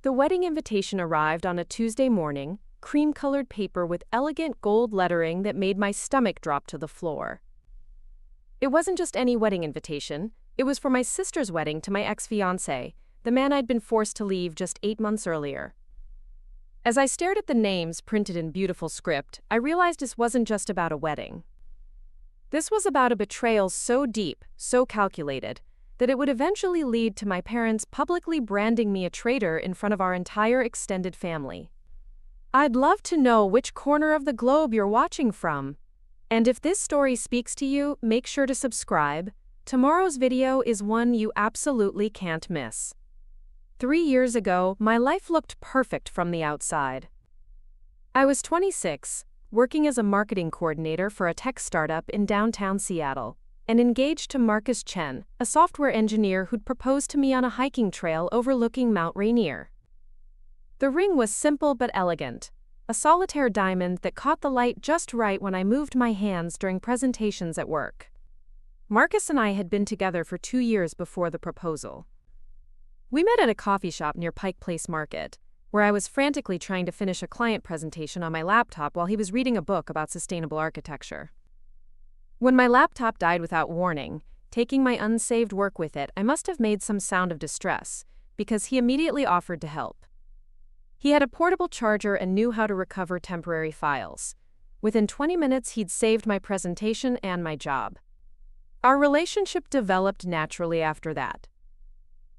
The wedding invitation arrived on a Tuesday morning, cream-colored paper with elegant gold lettering that made my stomach drop to the floor. It wasn't just any wedding invitation, it was for my sister's wedding to my ex-fiancé, the man I'd been forced to leave just 8 months earlier. As I stared at the names printed in beautiful script, I realized this wasn't just about a wedding. This was about a betrayal so deep, so calculated, that it would eventually lead to my parents publicly branding me a traitor in front of our entire extended family. I'd love to know which corner of the globe you're watching from. And if this story speaks to you, make sure to subscribe. Tomorrow's video is one you absolutely can't miss. 3 years ago, my life looked perfect from the outside. I was 26, working as a marketing coordinator for a tech startup in downtown Seattle, and engaged to Marcus Chen, a software engineer who'd proposed to me on a hiking trail overlooking Mount Rainier. The ring was simple but elegant, a solitaire diamond that caught the light just right when I moved my hands during presentations at work. Marcus and I had been together for 2 years before the proposal. We met at a coffee shop near Pike Place Market, where I was frantically trying to finish a client presentation on my laptop while he was reading a book about sustainable architecture. When my laptop died without warning, taking my unsaved work with it, I must have made some sound of distress, because he immediately offered to help. He had a portable charger and knew how to recover temporary files. Within 20 minutes, he'd saved my presentation and my job. Our relationship developed naturally after that.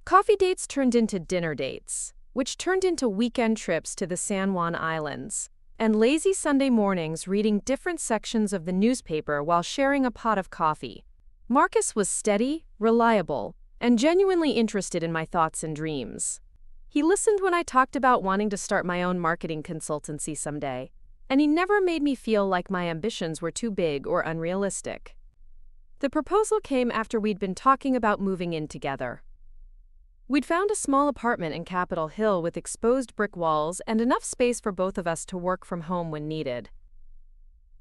Coffee dates turned into dinner dates, which turned into weekend trips to the San Juan Islands, and lazy Sunday mornings reading different sections of the newspaper while sharing a pot of coffee. Marcus was steady, reliable, and genuinely interested in my thoughts and dreams. He listened when I talked about wanting to start my own marketing consultancy someday, and he never made me feel like my ambitions were too big or unrealistic. The proposal came after we'd been talking about moving in together. We'd found a small apartment in Capitol Hill with exposed brick walls and enough space for both of us to work from home when needed.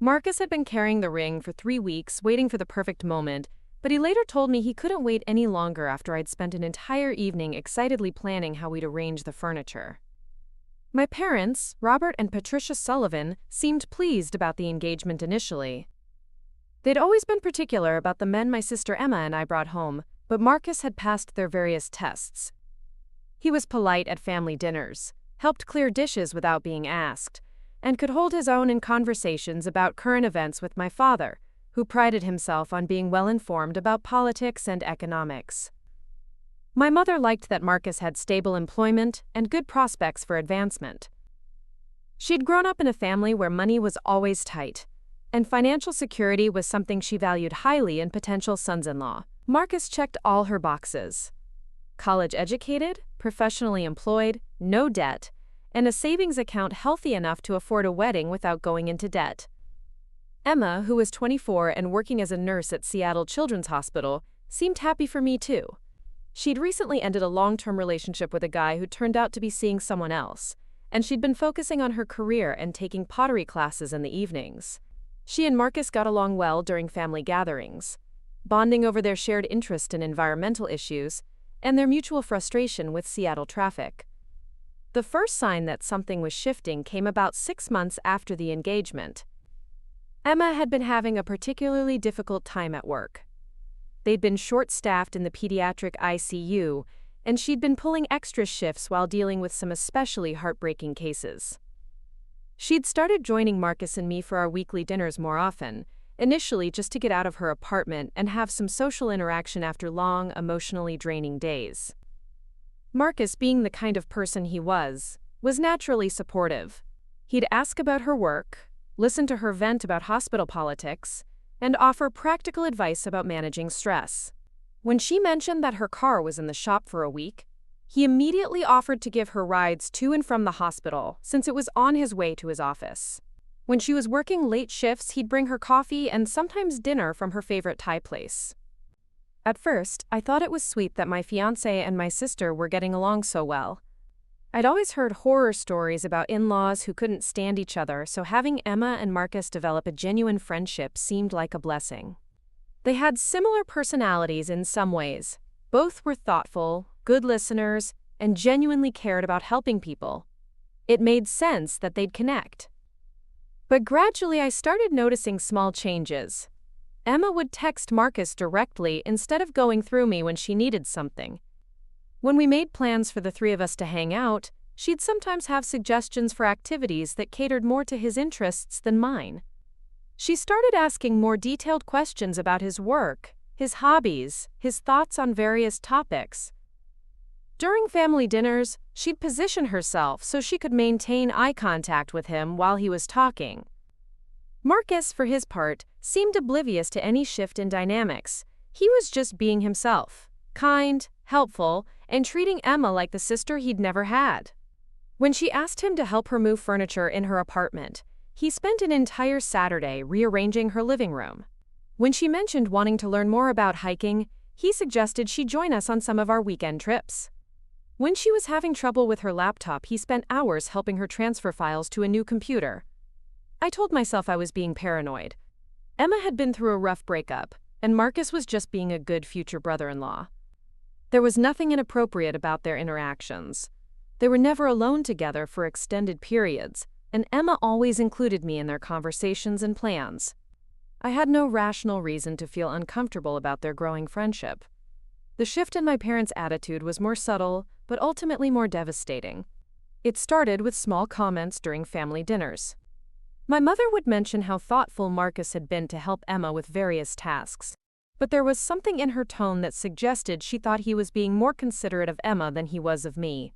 Marcus had been carrying the ring for 3 weeks, waiting for the perfect moment, but he later told me he couldn't wait any longer after I'd spent an entire evening excitedly planning how we'd arrange the furniture. My parents, Robert and Patricia Sullivan, seemed pleased about the engagement initially. They'd always been particular about the men my sister Emma and I brought home, but Marcus had passed their various tests. He was polite at family dinners, helped clear dishes without being asked, and could hold his own in conversations about current events with my father, who prided himself on being well-informed about politics and economics. My mother liked that Marcus had stable employment and good prospects for advancement. She'd grown up in a family where money was always tight, and financial security was something she valued highly in potential sons-in-law. Marcus checked all her boxes. College educated, professionally employed, no debt, and a savings account healthy enough to afford a wedding without going into debt. Emma, who was 24 and working as a nurse at Seattle Children's Hospital, seemed happy for me too. She'd recently ended a long-term relationship with a guy who turned out to be seeing someone else, and she'd been focusing on her career and taking pottery classes in the evenings. She and Marcus got along well during family gatherings, bonding over their shared interest in environmental issues and their mutual frustration with Seattle traffic. The first sign that something was shifting came about 6 months after the engagement. Emma had been having a particularly difficult time at work. They'd been short-staffed in the pediatric ICU, and she'd been pulling extra shifts while dealing with some especially heartbreaking cases. She'd started joining Marcus and me for our weekly dinners more often, initially just to get out of her apartment and have some social interaction after long, emotionally draining days. Marcus, being the kind of person he was naturally supportive. He'd ask about her work, listen to her vent about hospital politics, and offer practical advice about managing stress. When she mentioned that her car was in the shop for a week, he immediately offered to give her rides to and from the hospital since it was on his way to his office. When she was working late shifts, he'd bring her coffee and sometimes dinner from her favorite Thai place. At first, I thought it was sweet that my fiancé and my sister were getting along so well. I'd always heard horror stories about in-laws who couldn't stand each other, so having Emma and Marcus develop a genuine friendship seemed like a blessing. They had similar personalities in some ways. Both were thoughtful, good listeners, and genuinely cared about helping people. It made sense that they'd connect. But gradually I started noticing small changes. Emma would text Marcus directly instead of going through me when she needed something. When we made plans for the three of us to hang out, she'd sometimes have suggestions for activities that catered more to his interests than mine. She started asking more detailed questions about his work, his hobbies, his thoughts on various topics. During family dinners, she'd position herself so she could maintain eye contact with him while he was talking. Marcus, for his part, seemed oblivious to any shift in dynamics. He was just being himself, kind, helpful, and treating Emma like the sister he'd never had. When she asked him to help her move furniture in her apartment, he spent an entire Saturday rearranging her living room. When she mentioned wanting to learn more about hiking, he suggested she join us on some of our weekend trips. When she was having trouble with her laptop, he spent hours helping her transfer files to a new computer. I told myself I was being paranoid. Emma had been through a rough breakup, and Marcus was just being a good future brother-in-law. There was nothing inappropriate about their interactions. They were never alone together for extended periods, and Emma always included me in their conversations and plans. I had no rational reason to feel uncomfortable about their growing friendship. The shift in my parents' attitude was more subtle, but ultimately more devastating. It started with small comments during family dinners. My mother would mention how thoughtful Marcus had been to help Emma with various tasks, but there was something in her tone that suggested she thought he was being more considerate of Emma than he was of me.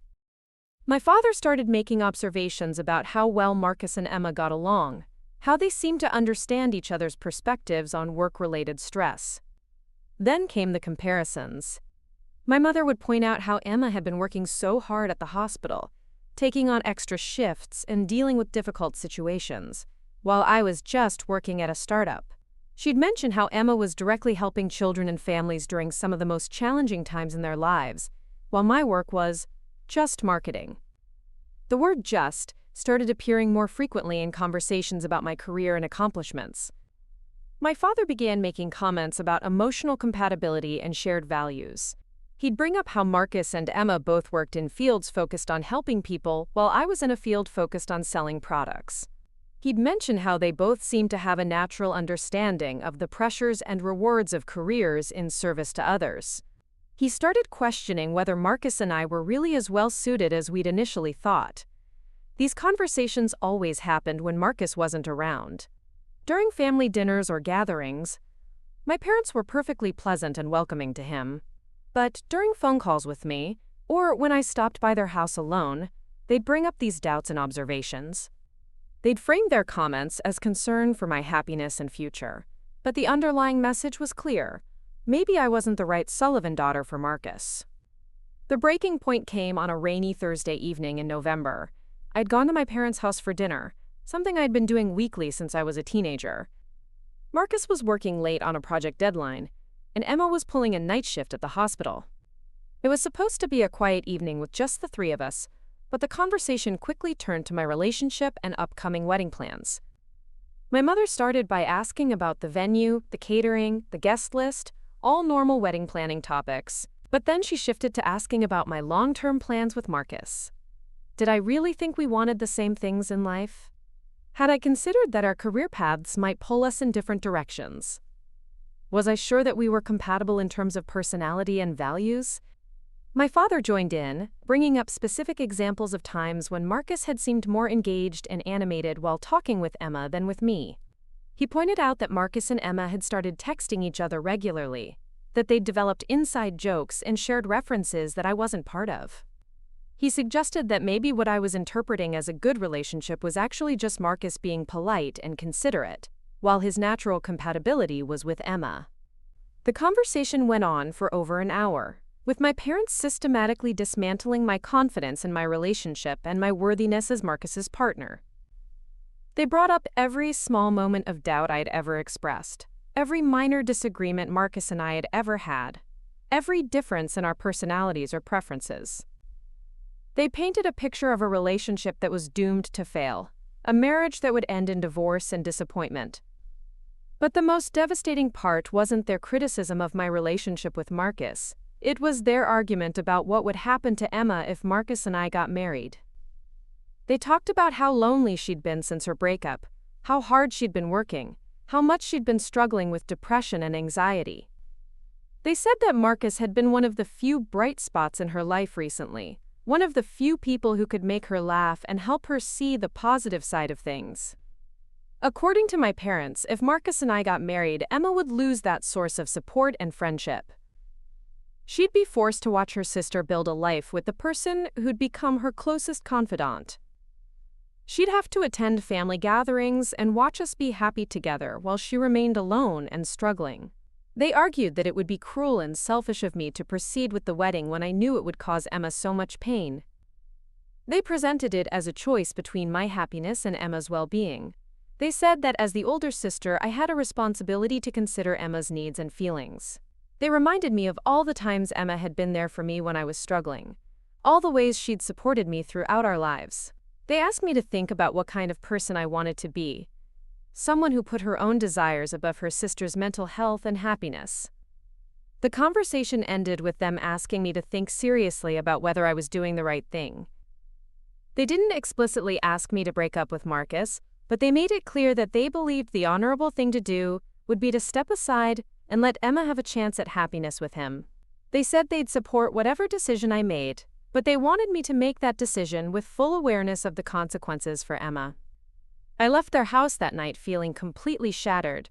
My father started making observations about how well Marcus and Emma got along, how they seemed to understand each other's perspectives on work-related stress. Then came the comparisons. My mother would point out how Emma had been working so hard at the hospital, taking on extra shifts and dealing with difficult situations, while I was just working at a startup. She'd mention how Emma was directly helping children and families during some of the most challenging times in their lives, while my work was just marketing. The word just started appearing more frequently in conversations about my career and accomplishments. My father began making comments about emotional compatibility and shared values. He'd bring up how Marcus and Emma both worked in fields focused on helping people, while I was in a field focused on selling products. He'd mention how they both seemed to have a natural understanding of the pressures and rewards of careers in service to others. He started questioning whether Marcus and I were really as well suited as we'd initially thought. These conversations always happened when Marcus wasn't around. During family dinners or gatherings, my parents were perfectly pleasant and welcoming to him. But during phone calls with me, or when I stopped by their house alone, they'd bring up these doubts and observations. They'd frame their comments as concern for my happiness and future, but the underlying message was clear. Maybe I wasn't the right Sullivan daughter for Marcus. The breaking point came on a rainy Thursday evening in November. I'd gone to my parents' house for dinner, something I'd been doing weekly since I was a teenager. Marcus was working late on a project deadline, and Emma was pulling a night shift at the hospital. It was supposed to be a quiet evening with just the three of us, but the conversation quickly turned to my relationship and upcoming wedding plans. My mother started by asking about the venue, the catering, the guest list, all normal wedding planning topics, but then she shifted to asking about my long-term plans with Marcus. Did I really think we wanted the same things in life? Had I considered that our career paths might pull us in different directions? Was I sure that we were compatible in terms of personality and values? My father joined in, bringing up specific examples of times when Marcus had seemed more engaged and animated while talking with Emma than with me. He pointed out that Marcus and Emma had started texting each other regularly, that they'd developed inside jokes and shared references that I wasn't part of. He suggested that maybe what I was interpreting as a good relationship was actually just Marcus being polite and considerate, while his natural compatibility was with Emma. The conversation went on for over an hour, with my parents systematically dismantling my confidence in my relationship and my worthiness as Marcus's partner. They brought up every small moment of doubt I'd ever expressed, every minor disagreement Marcus and I had ever had, every difference in our personalities or preferences. They painted a picture of a relationship that was doomed to fail, a marriage that would end in divorce and disappointment. But the most devastating part wasn't their criticism of my relationship with Marcus. It was their argument about what would happen to Emma if Marcus and I got married. They talked about how lonely she'd been since her breakup, how hard she'd been working, how much she'd been struggling with depression and anxiety. They said that Marcus had been one of the few bright spots in her life recently, one of the few people who could make her laugh and help her see the positive side of things. According to my parents, if Marcus and I got married, Emma would lose that source of support and friendship. She'd be forced to watch her sister build a life with the person who'd become her closest confidant. She'd have to attend family gatherings and watch us be happy together while she remained alone and struggling. They argued that it would be cruel and selfish of me to proceed with the wedding when I knew it would cause Emma so much pain. They presented it as a choice between my happiness and Emma's well-being. They said that as the older sister, I had a responsibility to consider Emma's needs and feelings. They reminded me of all the times Emma had been there for me when I was struggling, all the ways she'd supported me throughout our lives. They asked me to think about what kind of person I wanted to be. Someone who put her own desires above her sister's mental health and happiness. The conversation ended with them asking me to think seriously about whether I was doing the right thing. They didn't explicitly ask me to break up with Marcus, but they made it clear that they believed the honorable thing to do would be to step aside and let Emma have a chance at happiness with him. They said they'd support whatever decision I made, but they wanted me to make that decision with full awareness of the consequences for Emma. I left their house that night feeling completely shattered.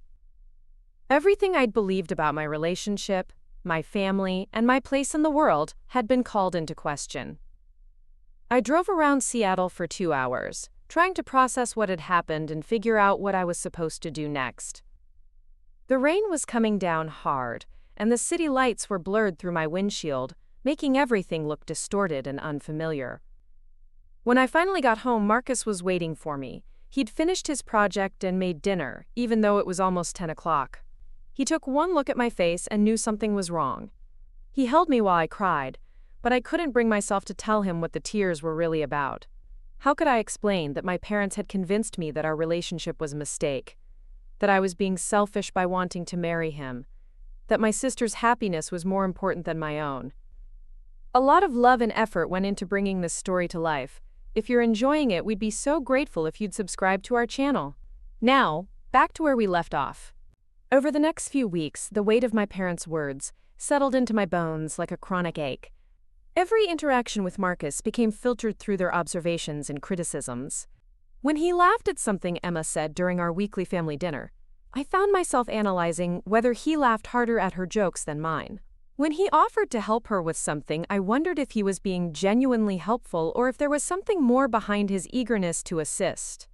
Everything I'd believed about my relationship, my family, and my place in the world had been called into question. I drove around Seattle for 2 hours, trying to process what had happened and figure out what I was supposed to do next. The rain was coming down hard, and the city lights were blurred through my windshield, making everything look distorted and unfamiliar. When I finally got home, Marcus was waiting for me. He'd finished his project and made dinner, even though it was almost 10 o'clock. He took one look at my face and knew something was wrong. He held me while I cried, but I couldn't bring myself to tell him what the tears were really about. How could I explain that my parents had convinced me that our relationship was a mistake, that I was being selfish by wanting to marry him, that my sister's happiness was more important than my own? A lot of love and effort went into bringing this story to life. If you're enjoying it, we'd be so grateful if you'd subscribe to our channel. Now, back to where we left off. Over the next few weeks, the weight of my parents' words settled into my bones like a chronic ache. Every interaction with Marcus became filtered through their observations and criticisms. When he laughed at something Emma said during our weekly family dinner, I found myself analyzing whether he laughed harder at her jokes than mine. When he offered to help her with something, I wondered if he was being genuinely helpful or if there was something more behind his eagerness to assist.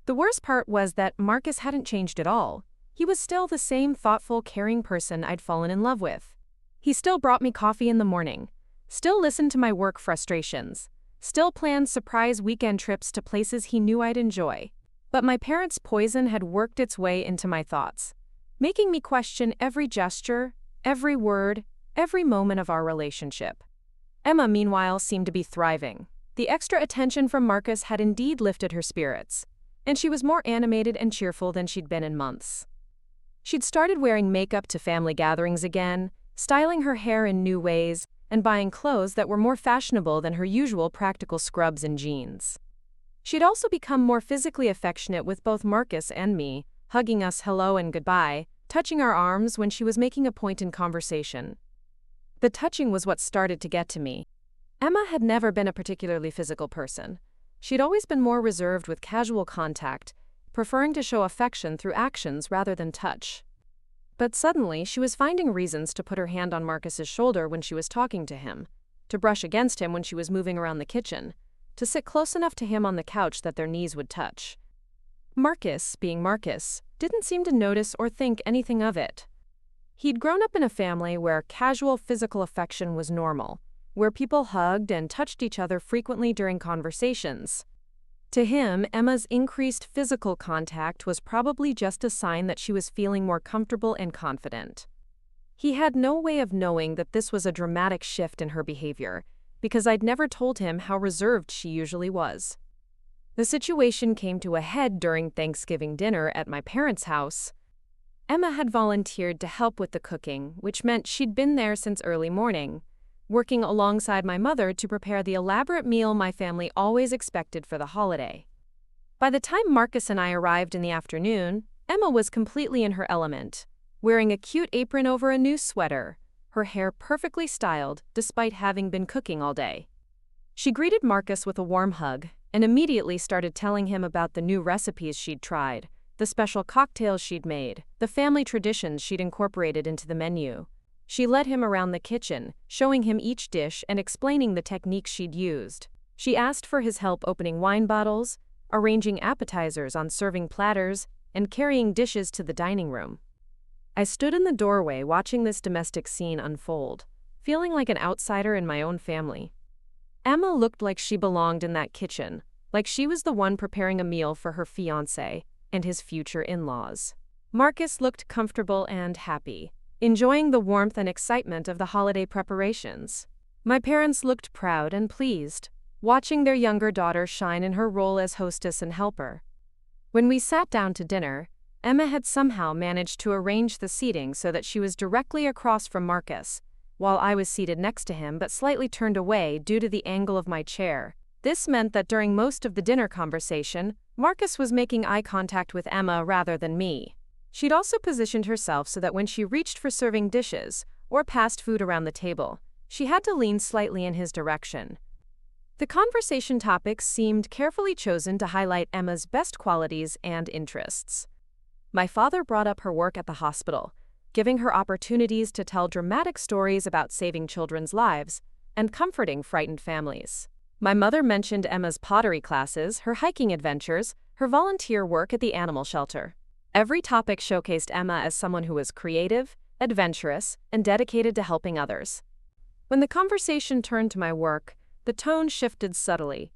The worst part was that Marcus hadn't changed at all. He was still the same thoughtful, caring person I'd fallen in love with. He still brought me coffee in the morning, still listened to my work frustrations, still planned surprise weekend trips to places he knew I'd enjoy. But my parents' poison had worked its way into my thoughts, making me question every gesture, every word, every moment of our relationship. Emma, meanwhile, seemed to be thriving. The extra attention from Marcus had indeed lifted her spirits, and she was more animated and cheerful than she'd been in months. She'd started wearing makeup to family gatherings again, styling her hair in new ways, and buying clothes that were more fashionable than her usual practical scrubs and jeans. She'd also become more physically affectionate with both Marcus and me, hugging us hello and goodbye, touching our arms when she was making a point in conversation. The touching was what started to get to me. Emma had never been a particularly physical person. She'd always been more reserved with casual contact, preferring to show affection through actions rather than touch. But suddenly, she was finding reasons to put her hand on Marcus's shoulder when she was talking to him, to brush against him when she was moving around the kitchen, to sit close enough to him on the couch that their knees would touch. Marcus, being Marcus, didn't seem to notice or think anything of it. He'd grown up in a family where casual physical affection was normal, where people hugged and touched each other frequently during conversations. To him, Emma's increased physical contact was probably just a sign that she was feeling more comfortable and confident. He had no way of knowing that this was a dramatic shift in her behavior, because I'd never told him how reserved she usually was. The situation came to a head during Thanksgiving dinner at my parents' house. Emma had volunteered to help with the cooking, which meant she'd been there since early morning, working alongside my mother to prepare the elaborate meal my family always expected for the holiday. By the time Marcus and I arrived in the afternoon, Emma was completely in her element, wearing a cute apron over a new sweater, her hair perfectly styled despite having been cooking all day. She greeted Marcus with a warm hug and immediately started telling him about the new recipes she'd tried, the special cocktails she'd made, the family traditions she'd incorporated into the menu. She led him around the kitchen, showing him each dish and explaining the techniques she'd used. She asked for his help opening wine bottles, arranging appetizers on serving platters, and carrying dishes to the dining room. I stood in the doorway watching this domestic scene unfold, feeling like an outsider in my own family. Emma looked like she belonged in that kitchen, like she was the one preparing a meal for her fiancé and his future in-laws. Marcus looked comfortable and happy, enjoying the warmth and excitement of the holiday preparations. My parents looked proud and pleased, watching their younger daughter shine in her role as hostess and helper. When we sat down to dinner, Emma had somehow managed to arrange the seating so that she was directly across from Marcus, while I was seated next to him but slightly turned away due to the angle of my chair. This meant that during most of the dinner conversation, Marcus was making eye contact with Emma rather than me. She'd also positioned herself so that when she reached for serving dishes or passed food around the table, she had to lean slightly in his direction. The conversation topics seemed carefully chosen to highlight Emma's best qualities and interests. My father brought up her work at the hospital, giving her opportunities to tell dramatic stories about saving children's lives and comforting frightened families. My mother mentioned Emma's pottery classes, her hiking adventures, her volunteer work at the animal shelter. Every topic showcased Emma as someone who was creative, adventurous, and dedicated to helping others. When the conversation turned to my work, the tone shifted subtly.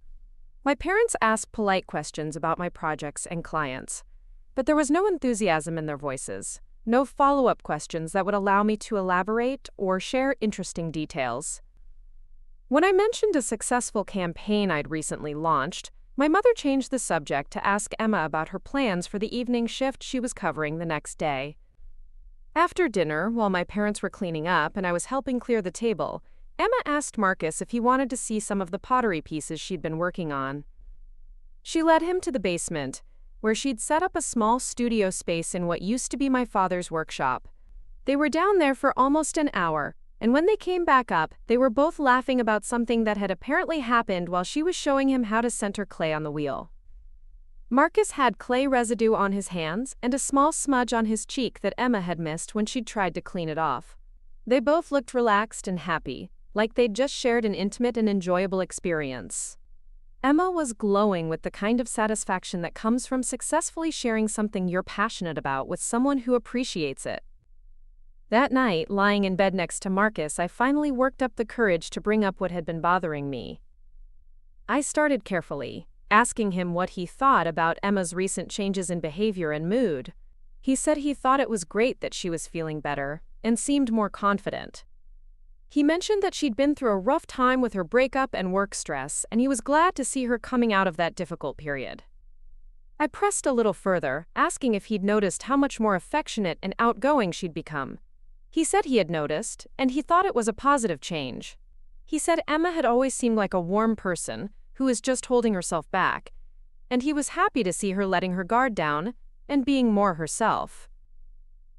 My parents asked polite questions about my projects and clients, but there was no enthusiasm in their voices, no follow-up questions that would allow me to elaborate or share interesting details. When I mentioned a successful campaign I'd recently launched, my mother changed the subject to ask Emma about her plans for the evening shift she was covering the next day. After dinner, while my parents were cleaning up and I was helping clear the table, Emma asked Marcus if he wanted to see some of the pottery pieces she'd been working on. She led him to the basement, where she'd set up a small studio space in what used to be my father's workshop. They were down there for almost an hour, and when they came back up, they were both laughing about something that had apparently happened while she was showing him how to center clay on the wheel. Marcus had clay residue on his hands and a small smudge on his cheek that Emma had missed when she'd tried to clean it off. They both looked relaxed and happy, like they'd just shared an intimate and enjoyable experience. Emma was glowing with the kind of satisfaction that comes from successfully sharing something you're passionate about with someone who appreciates it. That night, lying in bed next to Marcus, I finally worked up the courage to bring up what had been bothering me. I started carefully, asking him what he thought about Emma's recent changes in behavior and mood. He said he thought it was great that she was feeling better and seemed more confident. He mentioned that she'd been through a rough time with her breakup and work stress, and he was glad to see her coming out of that difficult period. I pressed a little further, asking if he'd noticed how much more affectionate and outgoing she'd become. He said he had noticed, and he thought it was a positive change. He said Emma had always seemed like a warm person who was just holding herself back, and he was happy to see her letting her guard down and being more herself.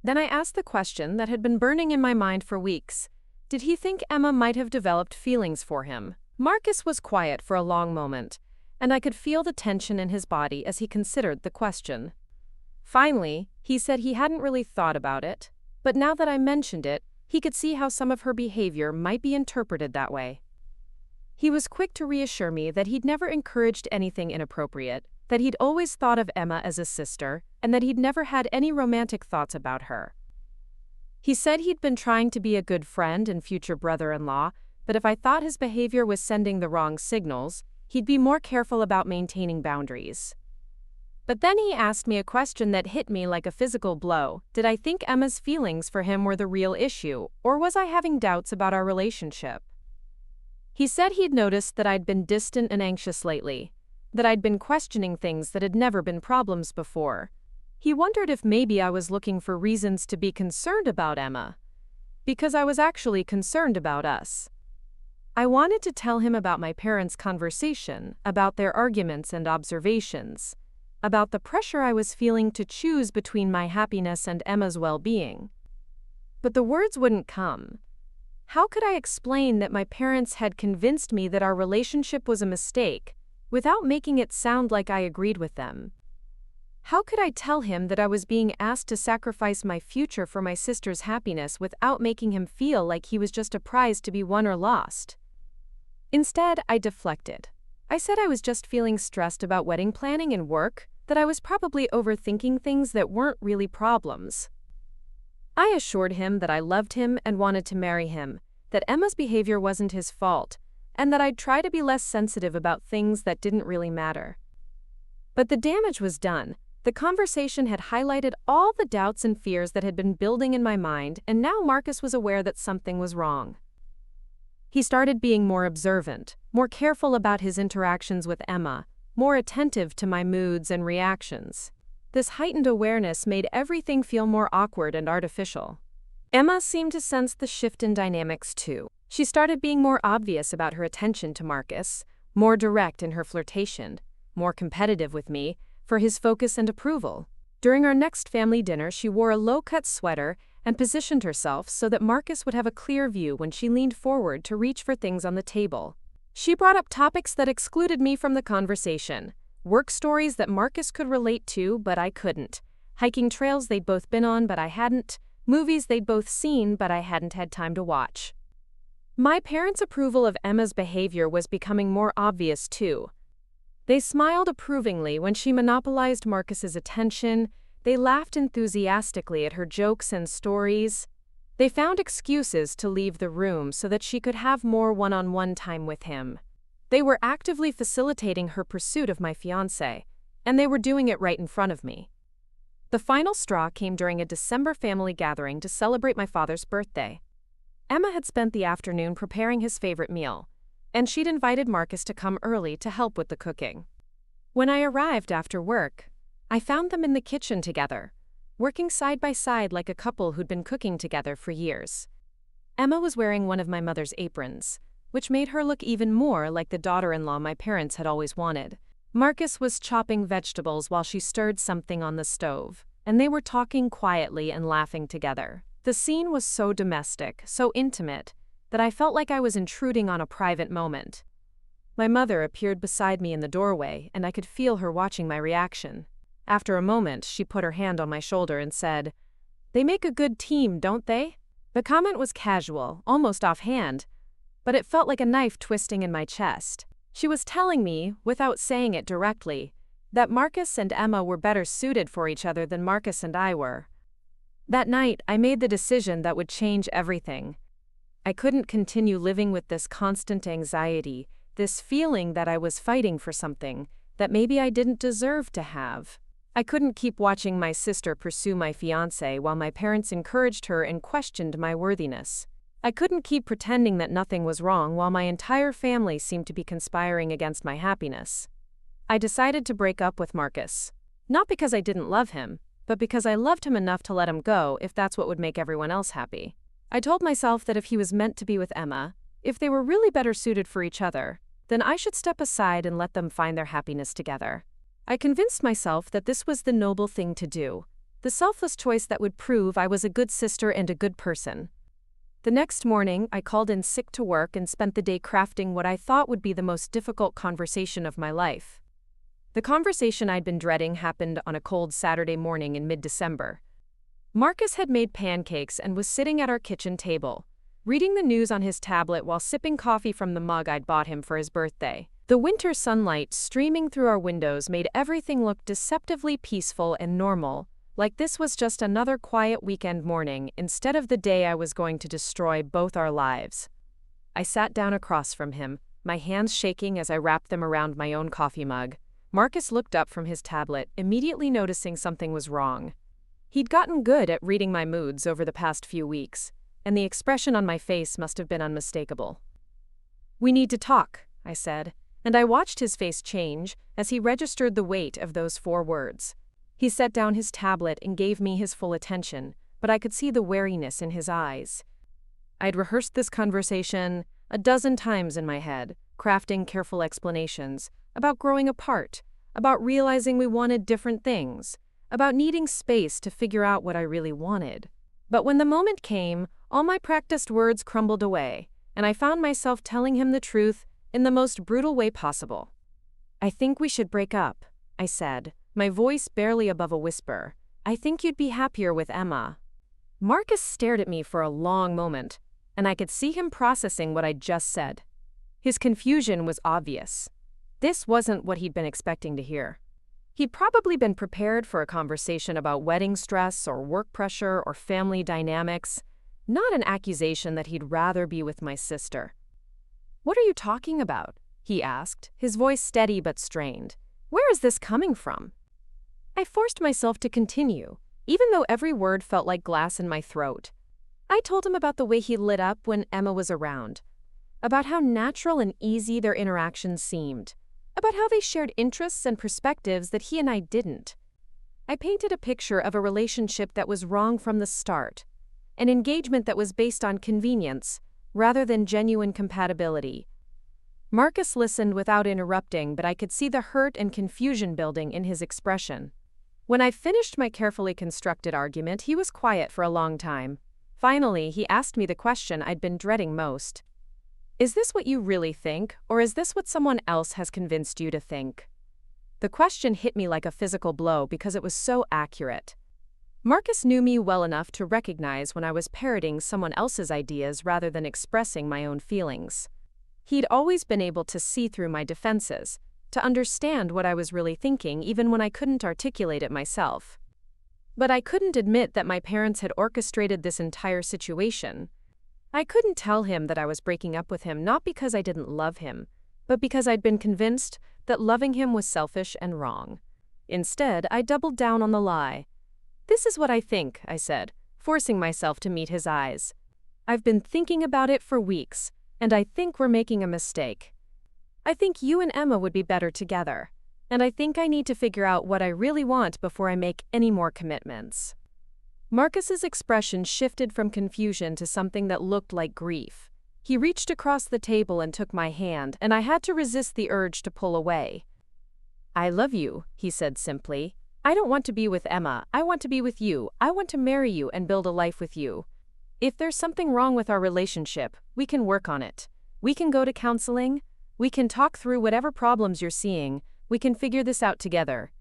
Then I asked the question that had been burning in my mind for weeks. Did he think Emma might have developed feelings for him? Marcus was quiet for a long moment, and I could feel the tension in his body as he considered the question. Finally, he said he hadn't really thought about it, but now that I mentioned it, he could see how some of her behavior might be interpreted that way. He was quick to reassure me that he'd never encouraged anything inappropriate, that he'd always thought of Emma as a sister, and that he'd never had any romantic thoughts about her. He said he'd been trying to be a good friend and future brother-in-law, but if I thought his behavior was sending the wrong signals, he'd be more careful about maintaining boundaries. But then he asked me a question that hit me like a physical blow. Did I think Emma's feelings for him were the real issue, or was I having doubts about our relationship? He said he'd noticed that I'd been distant and anxious lately, that I'd been questioning things that had never been problems before, He wondered if maybe I was looking for reasons to be concerned about Emma, because I was actually concerned about us. I wanted to tell him about my parents' conversation, about their arguments and observations, about the pressure I was feeling to choose between my happiness and Emma's well-being. But the words wouldn't come. How could I explain that my parents had convinced me that our relationship was a mistake, without making it sound like I agreed with them? How could I tell him that I was being asked to sacrifice my future for my sister's happiness without making him feel like he was just a prize to be won or lost? Instead, I deflected. I said I was just feeling stressed about wedding planning and work, that I was probably overthinking things that weren't really problems. I assured him that I loved him and wanted to marry him, that Emma's behavior wasn't his fault, and that I'd try to be less sensitive about things that didn't really matter. But the damage was done. The conversation had highlighted all the doubts and fears that had been building in my mind, and now Marcus was aware that something was wrong. He started being more observant, more careful about his interactions with Emma, more attentive to my moods and reactions. This heightened awareness made everything feel more awkward and artificial. Emma seemed to sense the shift in dynamics too. She started being more obvious about her attention to Marcus, more direct in her flirtation, more competitive with me, for his focus and approval. During our next family dinner, she wore a low-cut sweater and positioned herself so that Marcus would have a clear view when she leaned forward to reach for things on the table. She brought up topics that excluded me from the conversation. Work stories that Marcus could relate to, but I couldn't. Hiking trails they'd both been on, but I hadn't. Movies they'd both seen, but I hadn't had time to watch. My parents' approval of Emma's behavior was becoming more obvious too. They smiled approvingly when she monopolized Marcus's attention. They laughed enthusiastically at her jokes and stories. They found excuses to leave the room so that she could have more one-on-one time with him. They were actively facilitating her pursuit of my fiancé, and they were doing it right in front of me. The final straw came during a December family gathering to celebrate my father's birthday. Emma had spent the afternoon preparing his favorite meal, and she'd invited Marcus to come early to help with the cooking. When I arrived after work, I found them in the kitchen together, working side by side like a couple who'd been cooking together for years. Emma was wearing one of my mother's aprons, which made her look even more like the daughter-in-law my parents had always wanted. Marcus was chopping vegetables while she stirred something on the stove, and they were talking quietly and laughing together. The scene was so domestic, so intimate, that I felt like I was intruding on a private moment. My mother appeared beside me in the doorway, and I could feel her watching my reaction. After a moment, she put her hand on my shoulder and said, "They make a good team, don't they?" The comment was casual, almost offhand, but it felt like a knife twisting in my chest. She was telling me, without saying it directly, that Marcus and Emma were better suited for each other than Marcus and I were. That night, I made the decision that would change everything. I couldn't continue living with this constant anxiety, this feeling that I was fighting for something that maybe I didn't deserve to have. I couldn't keep watching my sister pursue my fiancé while my parents encouraged her and questioned my worthiness. I couldn't keep pretending that nothing was wrong while my entire family seemed to be conspiring against my happiness. I decided to break up with Marcus. Not because I didn't love him, but because I loved him enough to let him go if that's what would make everyone else happy. I told myself that if he was meant to be with Emma, if they were really better suited for each other, then I should step aside and let them find their happiness together. I convinced myself that this was the noble thing to do, the selfless choice that would prove I was a good sister and a good person. The next morning, I called in sick to work and spent the day crafting what I thought would be the most difficult conversation of my life. The conversation I'd been dreading happened on a cold Saturday morning in mid-December. Marcus had made pancakes and was sitting at our kitchen table, reading the news on his tablet while sipping coffee from the mug I'd bought him for his birthday. The winter sunlight streaming through our windows made everything look deceptively peaceful and normal, like this was just another quiet weekend morning instead of the day I was going to destroy both our lives. I sat down across from him, my hands shaking as I wrapped them around my own coffee mug. Marcus looked up from his tablet, immediately noticing something was wrong. He'd gotten good at reading my moods over the past few weeks, and the expression on my face must have been unmistakable. "We need to talk," I said, and I watched his face change as he registered the weight of those 4 words. He set down his tablet and gave me his full attention, but I could see the wariness in his eyes. I'd rehearsed this conversation a dozen times in my head, crafting careful explanations about growing apart, about realizing we wanted different things, about needing space to figure out what I really wanted. But when the moment came, all my practiced words crumbled away, and I found myself telling him the truth in the most brutal way possible. "I think we should break up," I said, my voice barely above a whisper. "I think you'd be happier with Emma." Marcus stared at me for a long moment, and I could see him processing what I'd just said. His confusion was obvious. This wasn't what he'd been expecting to hear. He'd probably been prepared for a conversation about wedding stress or work pressure or family dynamics, not an accusation that he'd rather be with my sister. "What are you talking about?" he asked, his voice steady but strained. "Where is this coming from?" I forced myself to continue, even though every word felt like glass in my throat. I told him about the way he lit up when Emma was around, about how natural and easy their interactions seemed, about how they shared interests and perspectives that he and I didn't. I painted a picture of a relationship that was wrong from the start, an engagement that was based on convenience rather than genuine compatibility. Marcus listened without interrupting, but I could see the hurt and confusion building in his expression. When I finished my carefully constructed argument, he was quiet for a long time. Finally, he asked me the question I'd been dreading most. "Is this what you really think, or is this what someone else has convinced you to think?" The question hit me like a physical blow because it was so accurate. Marcus knew me well enough to recognize when I was parroting someone else's ideas rather than expressing my own feelings. He'd always been able to see through my defenses, to understand what I was really thinking even when I couldn't articulate it myself. But I couldn't admit that my parents had orchestrated this entire situation. I couldn't tell him that I was breaking up with him not because I didn't love him, but because I'd been convinced that loving him was selfish and wrong. Instead, I doubled down on the lie. "This is what I think," I said, forcing myself to meet his eyes. "I've been thinking about it for weeks, and I think we're making a mistake. I think you and Emma would be better together, and I think I need to figure out what I really want before I make any more commitments." Marcus's expression shifted from confusion to something that looked like grief. He reached across the table and took my hand, and I had to resist the urge to pull away. "I love you," he said simply. "I don't want to be with Emma. I want to be with you. I want to marry you and build a life with you. If there's something wrong with our relationship, we can work on it. We can go to counseling. We can talk through whatever problems you're seeing. We can figure this out together."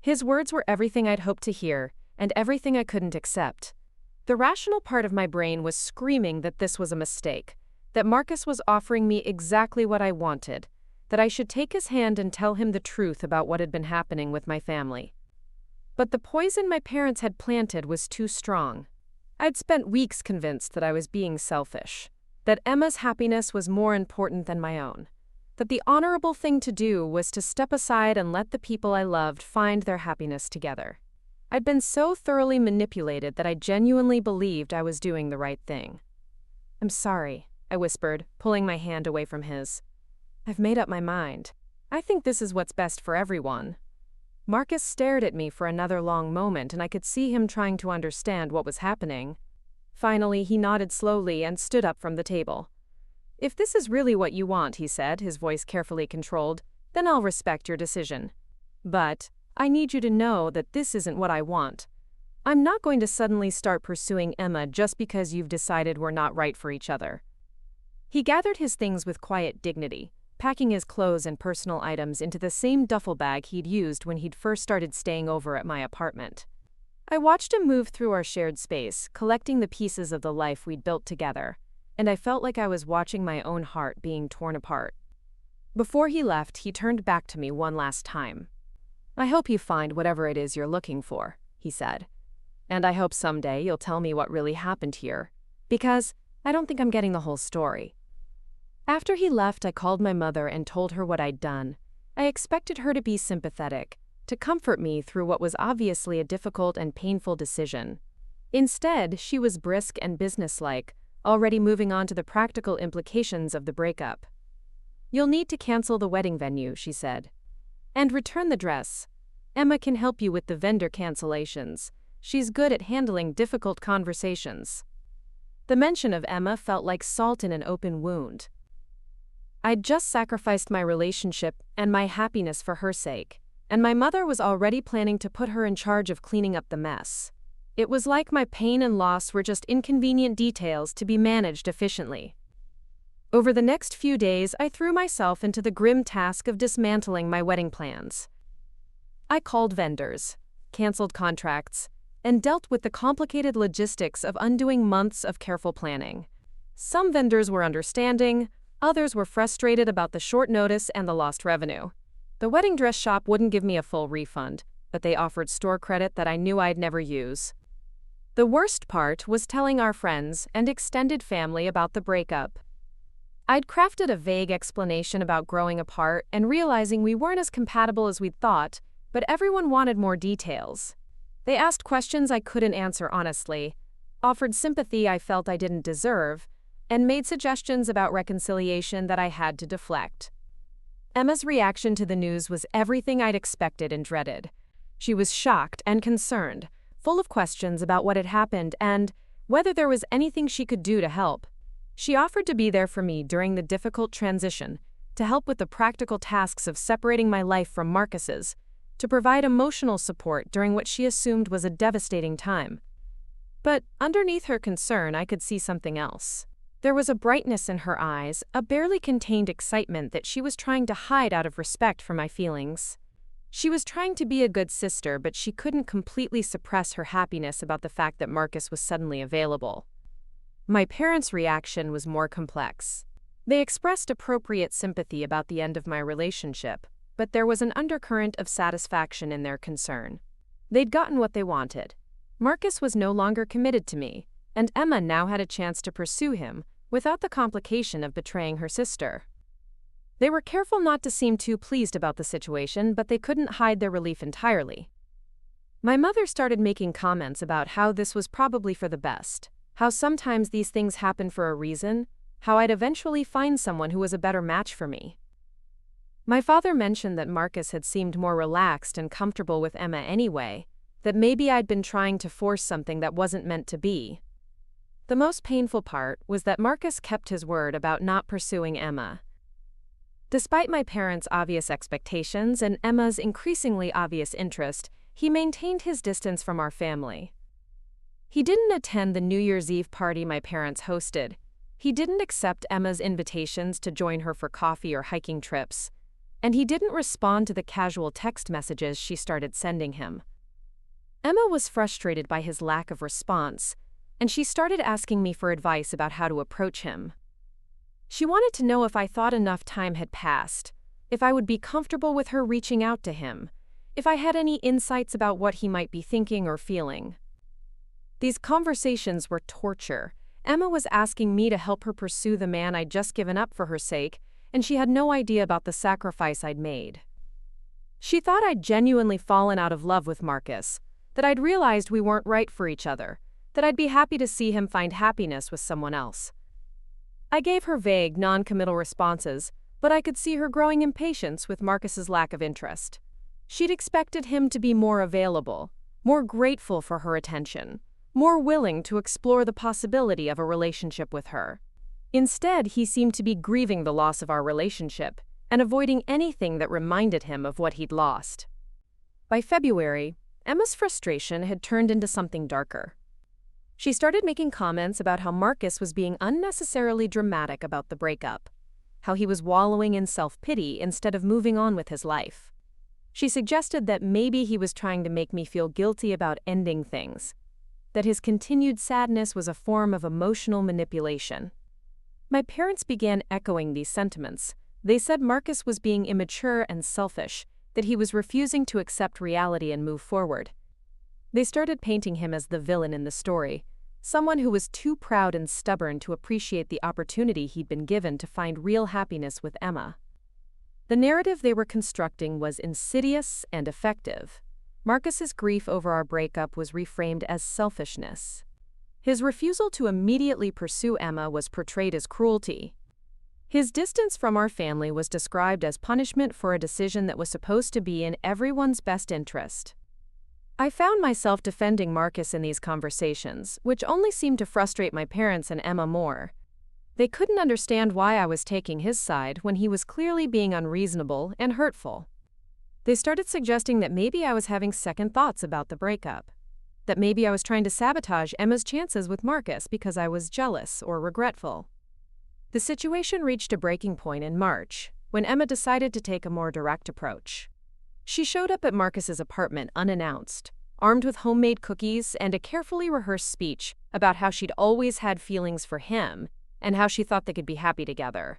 His words were everything I'd hoped to hear, and everything I couldn't accept. The rational part of my brain was screaming that this was a mistake, that Marcus was offering me exactly what I wanted, that I should take his hand and tell him the truth about what had been happening with my family. But the poison my parents had planted was too strong. I'd spent weeks convinced that I was being selfish, that Emma's happiness was more important than my own, that the honorable thing to do was to step aside and let the people I loved find their happiness together. I'd been so thoroughly manipulated that I genuinely believed I was doing the right thing. "I'm sorry," I whispered, pulling my hand away from his. "I've made up my mind. I think this is what's best for everyone." Marcus stared at me for another long moment, and I could see him trying to understand what was happening. Finally, he nodded slowly and stood up from the table. "If this is really what you want," he said, his voice carefully controlled, "then I'll respect your decision. But I need you to know that this isn't what I want. I'm not going to suddenly start pursuing Emma just because you've decided we're not right for each other." He gathered his things with quiet dignity, packing his clothes and personal items into the same duffel bag he'd used when he'd first started staying over at my apartment. I watched him move through our shared space, collecting the pieces of the life we'd built together, and I felt like I was watching my own heart being torn apart. Before he left, he turned back to me one last time. "I hope you find whatever it is you're looking for," he said. "And I hope someday you'll tell me what really happened here, because I don't think I'm getting the whole story." After he left, I called my mother and told her what I'd done. I expected her to be sympathetic, to comfort me through what was obviously a difficult and painful decision. Instead, she was brisk and businesslike, already moving on to the practical implications of the breakup. "You'll need to cancel the wedding venue," she said. "And return the dress. Emma can help you with the vendor cancellations. She's good at handling difficult conversations. The mention of Emma felt like salt in an open wound. I'd just sacrificed my relationship and my happiness for her sake, and my mother was already planning to put her in charge of cleaning up the mess. It was like my pain and loss were just inconvenient details to be managed efficiently. Over the next few days, I threw myself into the grim task of dismantling my wedding plans. I called vendors, canceled contracts, and dealt with the complicated logistics of undoing months of careful planning. Some vendors were understanding, others were frustrated about the short notice and the lost revenue. The wedding dress shop wouldn't give me a full refund, but they offered store credit that I knew I'd never use. The worst part was telling our friends and extended family about the breakup. I'd crafted a vague explanation about growing apart and realizing we weren't as compatible as we'd thought, but everyone wanted more details. They asked questions I couldn't answer honestly, offered sympathy I felt I didn't deserve, and made suggestions about reconciliation that I had to deflect. Emma's reaction to the news was everything I'd expected and dreaded. She was shocked and concerned, full of questions about what had happened and whether there was anything she could do to help. She offered to be there for me during the difficult transition, to help with the practical tasks of separating my life from Marcus's, to provide emotional support during what she assumed was a devastating time. But underneath her concern, I could see something else. There was a brightness in her eyes, a barely contained excitement that she was trying to hide out of respect for my feelings. She was trying to be a good sister, but she couldn't completely suppress her happiness about the fact that Marcus was suddenly available. My parents' reaction was more complex. They expressed appropriate sympathy about the end of my relationship, but there was an undercurrent of satisfaction in their concern. They'd gotten what they wanted. Marcus was no longer committed to me, and Emma now had a chance to pursue him without the complication of betraying her sister. They were careful not to seem too pleased about the situation, but they couldn't hide their relief entirely. My mother started making comments about how this was probably for the best, how sometimes these things happen for a reason, how I'd eventually find someone who was a better match for me. My father mentioned that Marcus had seemed more relaxed and comfortable with Emma anyway, that maybe I'd been trying to force something that wasn't meant to be. The most painful part was that Marcus kept his word about not pursuing Emma. Despite my parents' obvious expectations and Emma's increasingly obvious interest, he maintained his distance from our family. He didn't attend the New Year's Eve party my parents hosted. He didn't accept Emma's invitations to join her for coffee or hiking trips. And he didn't respond to the casual text messages she started sending him. Emma was frustrated by his lack of response, and she started asking me for advice about how to approach him. She wanted to know if I thought enough time had passed, if I would be comfortable with her reaching out to him, if I had any insights about what he might be thinking or feeling. These conversations were torture. Emma was asking me to help her pursue the man I'd just given up for her sake, and she had no idea about the sacrifice I'd made. She thought I'd genuinely fallen out of love with Marcus, that I'd realized we weren't right for each other, that I'd be happy to see him find happiness with someone else. I gave her vague, non-committal responses, but I could see her growing impatience with Marcus's lack of interest. She'd expected him to be more available, more grateful for her attention, more willing to explore the possibility of a relationship with her. Instead, he seemed to be grieving the loss of our relationship and avoiding anything that reminded him of what he'd lost. By February, Emma's frustration had turned into something darker. She started making comments about how Marcus was being unnecessarily dramatic about the breakup, how he was wallowing in self-pity instead of moving on with his life. She suggested that maybe he was trying to make me feel guilty about ending things, that his continued sadness was a form of emotional manipulation. My parents began echoing these sentiments. They said Marcus was being immature and selfish, that he was refusing to accept reality and move forward. They started painting him as the villain in the story, someone who was too proud and stubborn to appreciate the opportunity he'd been given to find real happiness with Emma. The narrative they were constructing was insidious and effective. Marcus's grief over our breakup was reframed as selfishness. His refusal to immediately pursue Emma was portrayed as cruelty. His distance from our family was described as punishment for a decision that was supposed to be in everyone's best interest. I found myself defending Marcus in these conversations, which only seemed to frustrate my parents and Emma more. They couldn't understand why I was taking his side when he was clearly being unreasonable and hurtful. They started suggesting that maybe I was having second thoughts about the breakup, that maybe I was trying to sabotage Emma's chances with Marcus because I was jealous or regretful. The situation reached a breaking point in March, when Emma decided to take a more direct approach. She showed up at Marcus's apartment unannounced, armed with homemade cookies and a carefully rehearsed speech about how she'd always had feelings for him and how she thought they could be happy together.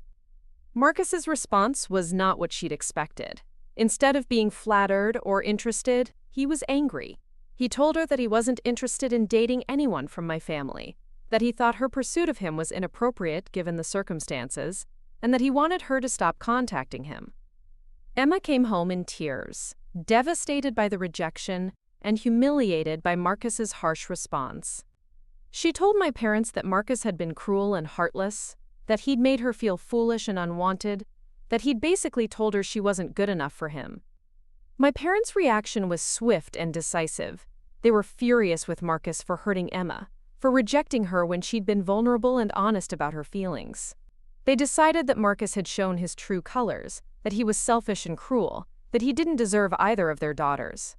Marcus's response was not what she'd expected. Instead of being flattered or interested, he was angry. He told her that he wasn't interested in dating anyone from my family, that he thought her pursuit of him was inappropriate given the circumstances, and that he wanted her to stop contacting him. Emma came home in tears, devastated by the rejection and humiliated by Marcus's harsh response. She told my parents that Marcus had been cruel and heartless, that he'd made her feel foolish and unwanted, that he'd basically told her she wasn't good enough for him. My parents' reaction was swift and decisive. They were furious with Marcus for hurting Emma, for rejecting her when she'd been vulnerable and honest about her feelings. They decided that Marcus had shown his true colors, that he was selfish and cruel, that he didn't deserve either of their daughters.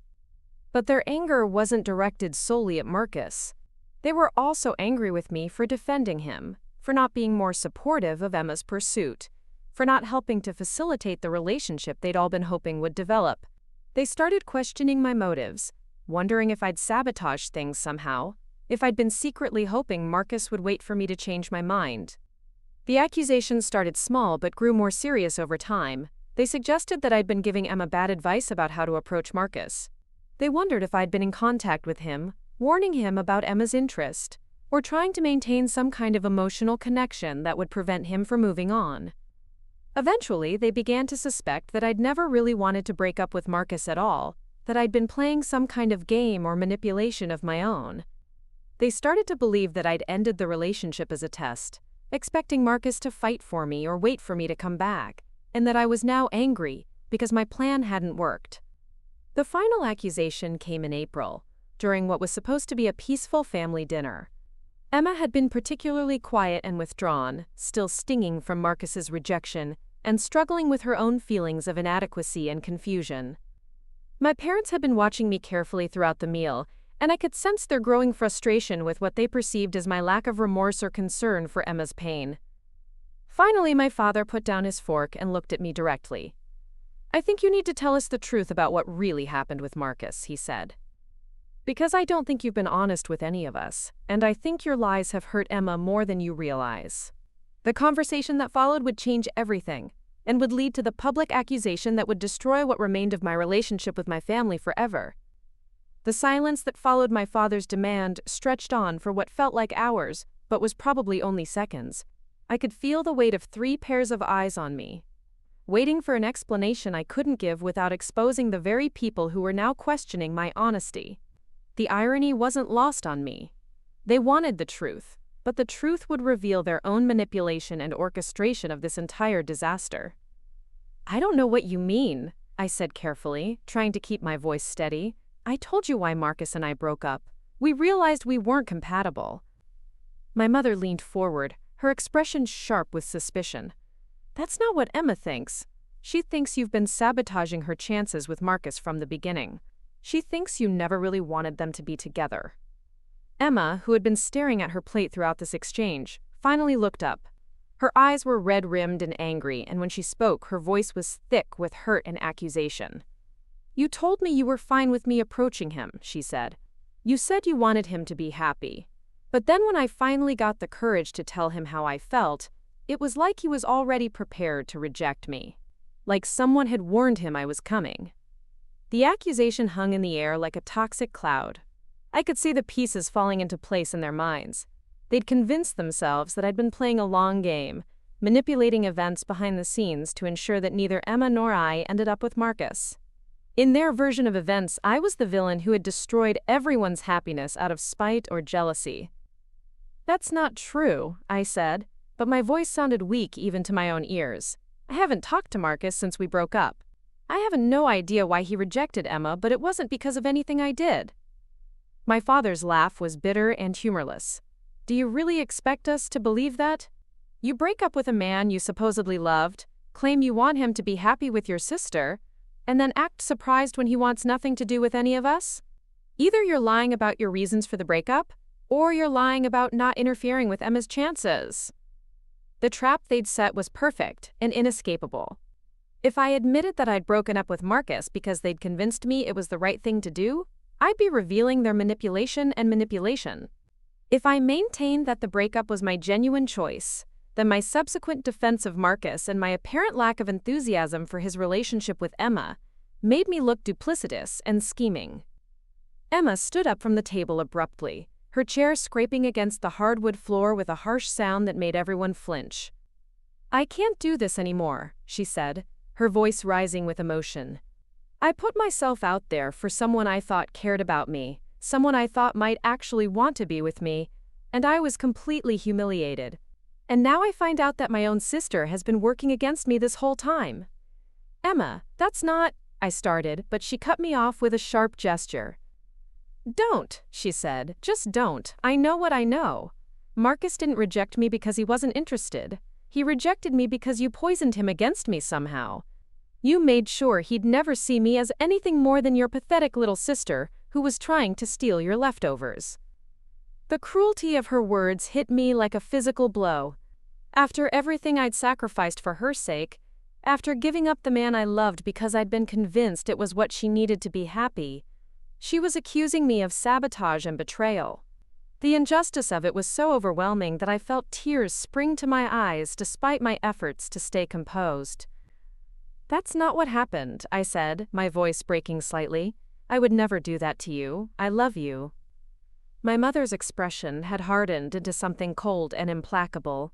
But their anger wasn't directed solely at Marcus. They were also angry with me for defending him, for not being more supportive of Emma's pursuit, for not helping to facilitate the relationship they'd all been hoping would develop. They started questioning my motives, wondering if I'd sabotaged things somehow, if I'd been secretly hoping Marcus would wait for me to change my mind. The accusations started small but grew more serious over time. They suggested that I'd been giving Emma bad advice about how to approach Marcus. They wondered if I'd been in contact with him, warning him about Emma's interest, or trying to maintain some kind of emotional connection that would prevent him from moving on. Eventually, they began to suspect that I'd never really wanted to break up with Marcus at all, that I'd been playing some kind of game or manipulation of my own. They started to believe that I'd ended the relationship as a test, expecting Marcus to fight for me or wait for me to come back, and that I was now angry because my plan hadn't worked. The final accusation came in April, during what was supposed to be a peaceful family dinner. Emma had been particularly quiet and withdrawn, still stinging from Marcus's rejection and struggling with her own feelings of inadequacy and confusion. My parents had been watching me carefully throughout the meal, and I could sense their growing frustration with what they perceived as my lack of remorse or concern for Emma's pain. Finally, my father put down his fork and looked at me directly. "I think you need to tell us the truth about what really happened with Marcus," he said. "Because I don't think you've been honest with any of us, and I think your lies have hurt Emma more than you realize." The conversation that followed would change everything, and would lead to the public accusation that would destroy what remained of my relationship with my family forever. The silence that followed my father's demand stretched on for what felt like hours, but was probably only seconds. I could feel the weight of 3 pairs of eyes on me, waiting for an explanation I couldn't give without exposing the very people who were now questioning my honesty. The irony wasn't lost on me. They wanted the truth, but the truth would reveal their own manipulation and orchestration of this entire disaster. "I don't know what you mean," I said carefully, trying to keep my voice steady. "I told you why Marcus and I broke up. We realized we weren't compatible." My mother leaned forward, her expression sharp with suspicion. "That's not what Emma thinks. She thinks you've been sabotaging her chances with Marcus from the beginning. She thinks you never really wanted them to be together." Emma, who had been staring at her plate throughout this exchange, finally looked up. Her eyes were red-rimmed and angry, and when she spoke, her voice was thick with hurt and accusation. "You told me you were fine with me approaching him," she said. "You said you wanted him to be happy. But then when I finally got the courage to tell him how I felt, it was like he was already prepared to reject me. Like someone had warned him I was coming." The accusation hung in the air like a toxic cloud. I could see the pieces falling into place in their minds. They'd convinced themselves that I'd been playing a long game, manipulating events behind the scenes to ensure that neither Emma nor I ended up with Marcus. In their version of events, I was the villain who had destroyed everyone's happiness out of spite or jealousy. "That's not true," I said. but my voice sounded weak even to my own ears. I haven't talked to Marcus since we broke up. I have no idea why he rejected Emma, but it wasn't because of anything I did. My father's laugh was bitter and humorless. Do you really expect us to believe that? You break up with a man you supposedly loved, claim you want him to be happy with your sister, and then act surprised when he wants nothing to do with any of us? Either you're lying about your reasons for the breakup, or you're lying about not interfering with Emma's chances. The trap they'd set was perfect and inescapable. If I admitted that I'd broken up with Marcus because they'd convinced me it was the right thing to do, I'd be revealing their manipulation and manipulation. If I maintained that the breakup was my genuine choice, then my subsequent defense of Marcus and my apparent lack of enthusiasm for his relationship with Emma made me look duplicitous and scheming. Emma stood up from the table abruptly, her chair scraping against the hardwood floor with a harsh sound that made everyone flinch. "I can't do this anymore," she said, her voice rising with emotion. "I put myself out there for someone I thought cared about me, someone I thought might actually want to be with me, and I was completely humiliated. And now I find out that my own sister has been working against me this whole time." "Emma, that's not," I started, but she cut me off with a sharp gesture. "Don't," she said, "just don't. I know what I know. Marcus didn't reject me because he wasn't interested. He rejected me because you poisoned him against me somehow. You made sure he'd never see me as anything more than your pathetic little sister who was trying to steal your leftovers." The cruelty of her words hit me like a physical blow. After everything I'd sacrificed for her sake, after giving up the man I loved because I'd been convinced it was what she needed to be happy, she was accusing me of sabotage and betrayal. The injustice of it was so overwhelming that I felt tears spring to my eyes despite my efforts to stay composed. "That's not what happened," I said, my voice breaking slightly. "I would never do that to you. I love you." My mother's expression had hardened into something cold and implacable.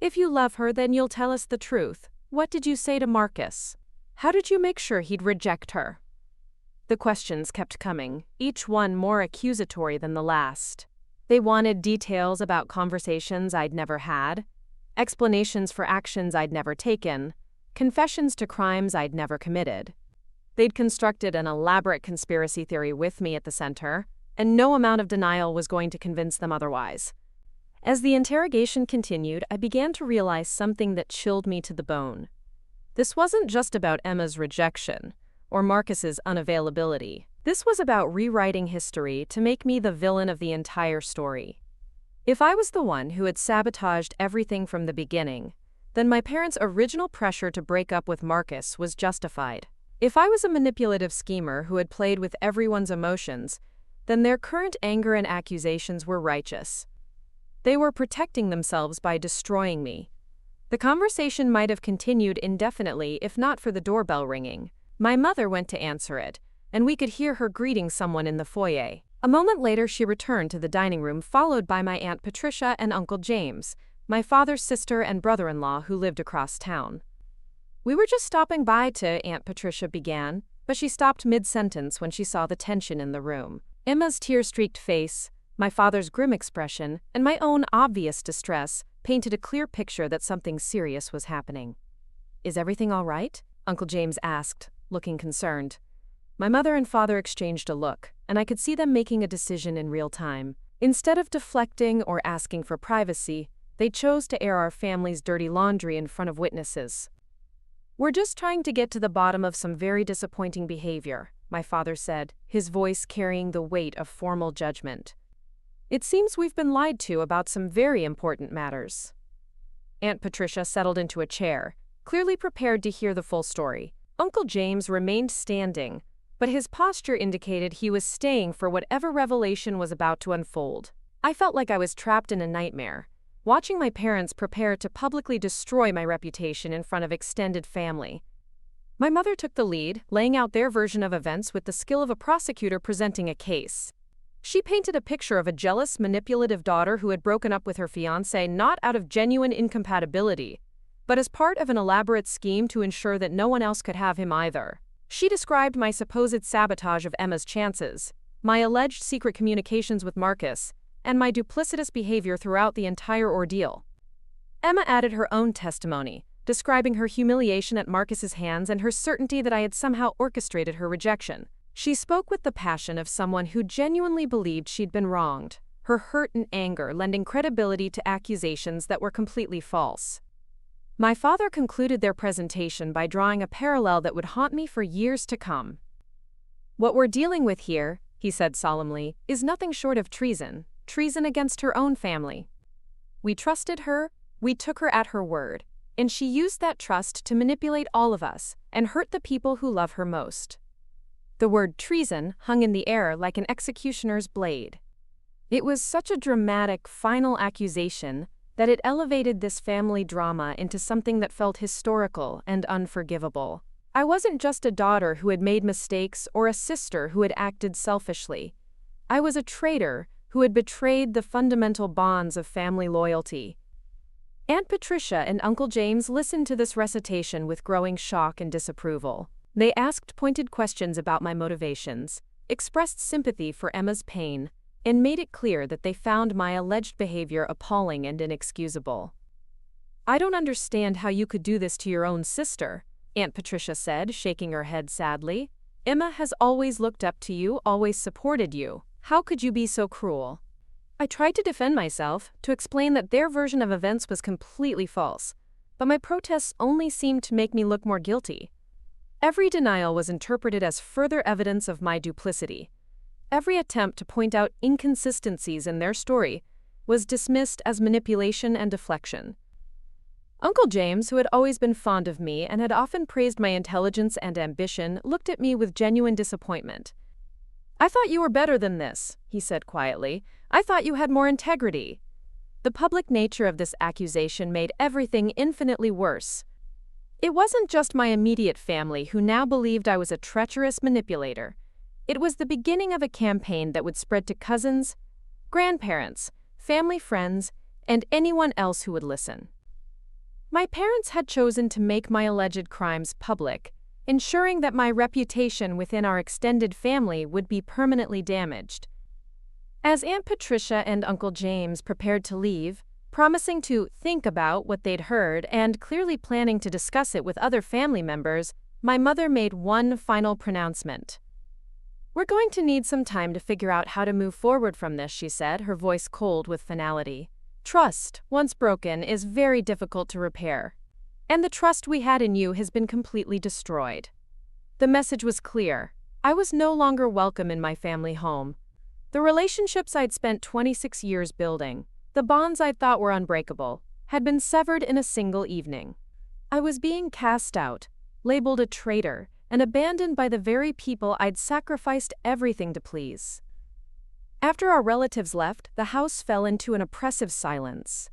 "If you love her, then you'll tell us the truth. What did you say to Marcus? How did you make sure he'd reject her?" The questions kept coming, each one more accusatory than the last. They wanted details about conversations I'd never had, explanations for actions I'd never taken, confessions to crimes I'd never committed. They'd constructed an elaborate conspiracy theory with me at the center, and no amount of denial was going to convince them otherwise. As the interrogation continued, I began to realize something that chilled me to the bone. This wasn't just about Emma's rejection or Marcus's unavailability. This was about rewriting history to make me the villain of the entire story. If I was the one who had sabotaged everything from the beginning, then my parents' original pressure to break up with Marcus was justified. If I was a manipulative schemer who had played with everyone's emotions, then their current anger and accusations were righteous. They were protecting themselves by destroying me. The conversation might have continued indefinitely if not for the doorbell ringing. My mother went to answer it, and we could hear her greeting someone in the foyer. A moment later, she returned to the dining room, followed by my Aunt Patricia and Uncle James, my father's sister and brother-in-law who lived across town. "We were just stopping by to," Aunt Patricia began, but she stopped mid-sentence when she saw the tension in the room. Emma's tear-streaked face, my father's grim expression, and my own obvious distress painted a clear picture that something serious was happening. "Is everything all right?" Uncle James asked, looking concerned. My mother and father exchanged a look, and I could see them making a decision in real time. Instead of deflecting or asking for privacy, they chose to air our family's dirty laundry in front of witnesses. "We're just trying to get to the bottom of some very disappointing behavior," my father said, his voice carrying the weight of formal judgment. "It seems we've been lied to about some very important matters." Aunt Patricia settled into a chair, clearly prepared to hear the full story. Uncle James remained standing, but his posture indicated he was staying for whatever revelation was about to unfold. I felt like I was trapped in a nightmare, watching my parents prepare to publicly destroy my reputation in front of extended family. My mother took the lead, laying out their version of events with the skill of a prosecutor presenting a case. She painted a picture of a jealous, manipulative daughter who had broken up with her fiancé not out of genuine incompatibility, but as part of an elaborate scheme to ensure that no one else could have him either. She described my supposed sabotage of Emma's chances, my alleged secret communications with Marcus, and my duplicitous behavior throughout the entire ordeal. Emma added her own testimony, describing her humiliation at Marcus's hands and her certainty that I had somehow orchestrated her rejection. She spoke with the passion of someone who genuinely believed she'd been wronged, her hurt and anger lending credibility to accusations that were completely false. My father concluded their presentation by drawing a parallel that would haunt me for years to come. "What we're dealing with here," he said solemnly, "is nothing short of treason, treason against her own family. We trusted her, we took her at her word, and she used that trust to manipulate all of us and hurt the people who love her most." The word treason hung in the air like an executioner's blade. It was such a dramatic, final accusation that it elevated this family drama into something that felt historical and unforgivable. I wasn't just a daughter who had made mistakes or a sister who had acted selfishly. I was a traitor who had betrayed the fundamental bonds of family loyalty. Aunt Patricia and Uncle James listened to this recitation with growing shock and disapproval. They asked pointed questions about my motivations, expressed sympathy for Emma's pain, and made it clear that they found my alleged behavior appalling and inexcusable. "I don't understand how you could do this to your own sister," Aunt Patricia said, shaking her head sadly. "Emma has always looked up to you, always supported you. How could you be so cruel?" I tried to defend myself, to explain that their version of events was completely false, but my protests only seemed to make me look more guilty. Every denial was interpreted as further evidence of my duplicity. Every attempt to point out inconsistencies in their story was dismissed as manipulation and deflection. Uncle James, who had always been fond of me and had often praised my intelligence and ambition, looked at me with genuine disappointment. "I thought you were better than this," he said quietly. "I thought you had more integrity." The public nature of this accusation made everything infinitely worse. It wasn't just my immediate family who now believed I was a treacherous manipulator. It was the beginning of a campaign that would spread to cousins, grandparents, family friends, and anyone else who would listen. My parents had chosen to make my alleged crimes public, ensuring that my reputation within our extended family would be permanently damaged. As Aunt Patricia and Uncle James prepared to leave, promising to think about what they'd heard and clearly planning to discuss it with other family members, my mother made one final pronouncement. "We're going to need some time to figure out how to move forward from this," she said, her voice cold with finality. "Trust, once broken, is very difficult to repair. And the trust we had in you has been completely destroyed." The message was clear. I was no longer welcome in my family home. The relationships I'd spent 26 years building, the bonds I'd thought were unbreakable, had been severed in a single evening. I was being cast out, labeled a traitor, and abandoned by the very people I'd sacrificed everything to please. After our relatives left, the house fell into an oppressive silence.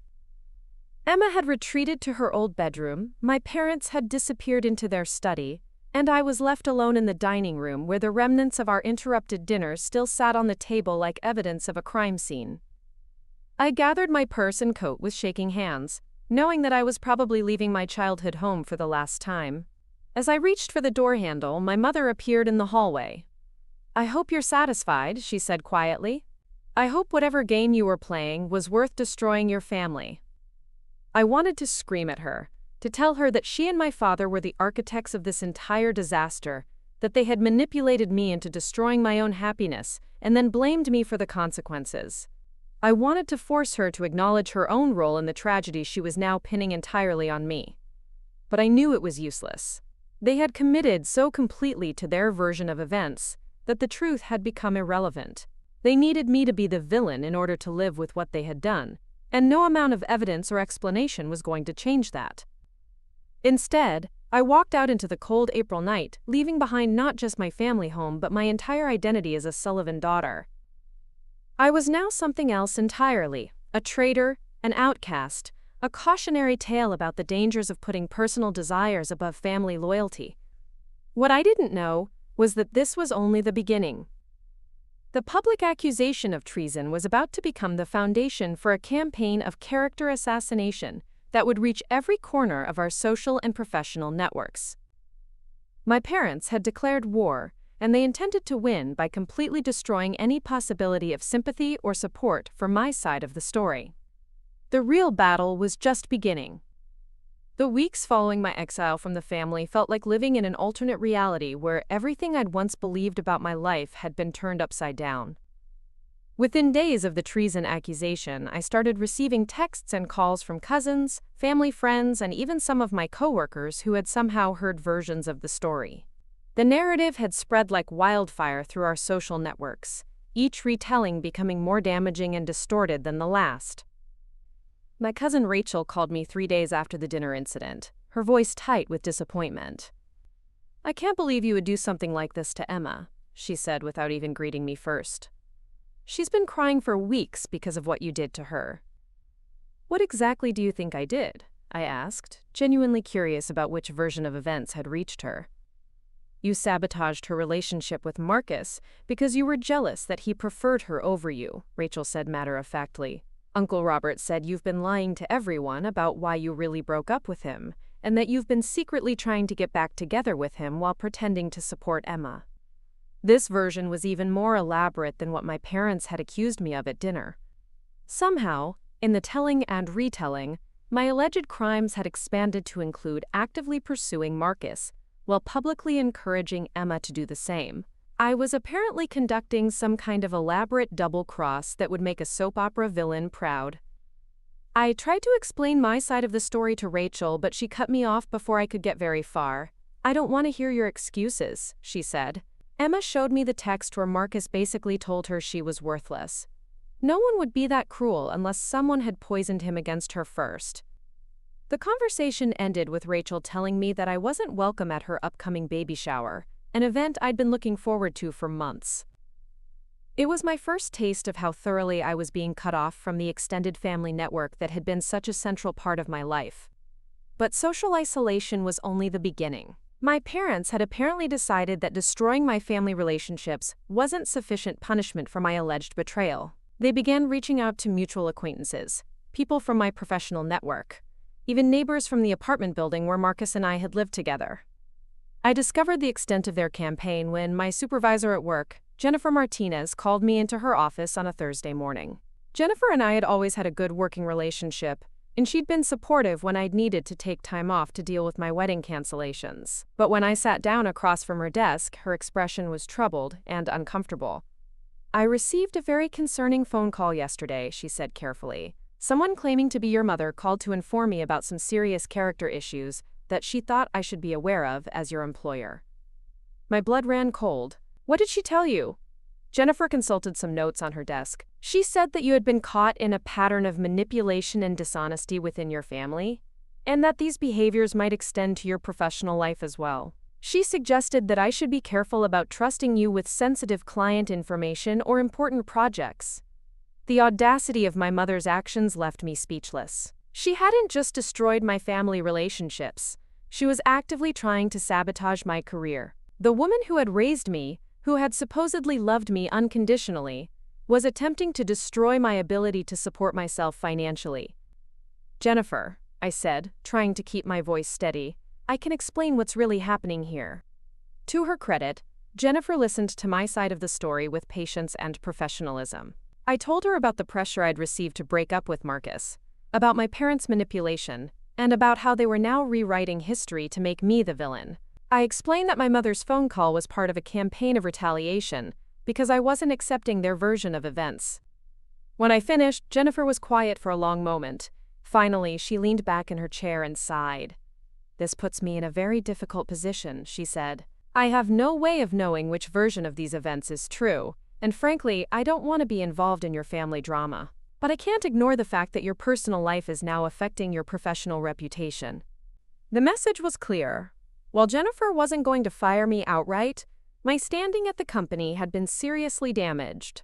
Emma had retreated to her old bedroom, my parents had disappeared into their study, and I was left alone in the dining room where the remnants of our interrupted dinner still sat on the table like evidence of a crime scene. I gathered my purse and coat with shaking hands, knowing that I was probably leaving my childhood home for the last time. As I reached for the door handle, my mother appeared in the hallway. "I hope you're satisfied," she said quietly. "I hope whatever game you were playing was worth destroying your family." I wanted to scream at her, to tell her that she and my father were the architects of this entire disaster, that they had manipulated me into destroying my own happiness and then blamed me for the consequences. I wanted to force her to acknowledge her own role in the tragedy she was now pinning entirely on me. But I knew it was useless. They had committed so completely to their version of events that the truth had become irrelevant. They needed me to be the villain in order to live with what they had done, and no amount of evidence or explanation was going to change that. Instead, I walked out into the cold April night, leaving behind not just my family home but my entire identity as a Sullivan daughter. I was now something else entirely, a traitor, an outcast, a cautionary tale about the dangers of putting personal desires above family loyalty. What I didn't know was that this was only the beginning. The public accusation of treason was about to become the foundation for a campaign of character assassination that would reach every corner of our social and professional networks. My parents had declared war, and they intended to win by completely destroying any possibility of sympathy or support for my side of the story. The real battle was just beginning. The weeks following my exile from the family felt like living in an alternate reality where everything I'd once believed about my life had been turned upside down. Within days of the treason accusation, I started receiving texts and calls from cousins, family friends, and even some of my coworkers who had somehow heard versions of the story. The narrative had spread like wildfire through our social networks, each retelling becoming more damaging and distorted than the last. My cousin Rachel called me 3 days after the dinner incident, her voice tight with disappointment. "I can't believe you would do something like this to Emma," she said without even greeting me first. "She's been crying for weeks because of what you did to her." "What exactly do you think I did?" I asked, genuinely curious about which version of events had reached her. "You sabotaged her relationship with Marcus because you were jealous that he preferred her over you," Rachel said matter-of-factly. "Uncle Robert said you've been lying to everyone about why you really broke up with him, and that you've been secretly trying to get back together with him while pretending to support Emma." This version was even more elaborate than what my parents had accused me of at dinner. Somehow, in the telling and retelling, my alleged crimes had expanded to include actively pursuing Marcus, while publicly encouraging Emma to do the same. I was apparently conducting some kind of elaborate double-cross that would make a soap opera villain proud. I tried to explain my side of the story to Rachel, but she cut me off before I could get very far. "I don't want to hear your excuses," she said. "Emma showed me the text where Marcus basically told her she was worthless. No one would be that cruel unless someone had poisoned him against her first." The conversation ended with Rachel telling me that I wasn't welcome at her upcoming baby shower, an event I'd been looking forward to for months. It was my first taste of how thoroughly I was being cut off from the extended family network that had been such a central part of my life. But social isolation was only the beginning. My parents had apparently decided that destroying my family relationships wasn't sufficient punishment for my alleged betrayal. They began reaching out to mutual acquaintances, people from my professional network, even neighbors from the apartment building where Marcus and I had lived together. I discovered the extent of their campaign when my supervisor at work, Jennifer Martinez, called me into her office on a Thursday morning. Jennifer and I had always had a good working relationship, and she'd been supportive when I'd needed to take time off to deal with my wedding cancellations. But when I sat down across from her desk, her expression was troubled and uncomfortable. "I received a very concerning phone call yesterday," she said carefully. "Someone claiming to be your mother called to inform me about some serious character issues that she thought I should be aware of as your employer." My blood ran cold. "What did she tell you?" Jennifer consulted some notes on her desk. "She said that you had been caught in a pattern of manipulation and dishonesty within your family, and that these behaviors might extend to your professional life as well. She suggested that I should be careful about trusting you with sensitive client information or important projects." The audacity of my mother's actions left me speechless. She hadn't just destroyed my family relationships. She was actively trying to sabotage my career. The woman who had raised me, who had supposedly loved me unconditionally, was attempting to destroy my ability to support myself financially. "Jennifer," I said, trying to keep my voice steady, "I can explain what's really happening here." To her credit, Jennifer listened to my side of the story with patience and professionalism. I told her about the pressure I'd received to break up with Marcus, about my parents' manipulation, and about how they were now rewriting history to make me the villain. I explained that my mother's phone call was part of a campaign of retaliation because I wasn't accepting their version of events. When I finished, Jennifer was quiet for a long moment. Finally, she leaned back in her chair and sighed. "This puts me in a very difficult position," she said. "I have no way of knowing which version of these events is true, and frankly, I don't want to be involved in your family drama. But I can't ignore the fact that your personal life is now affecting your professional reputation." The message was clear. While Jennifer wasn't going to fire me outright, my standing at the company had been seriously damaged.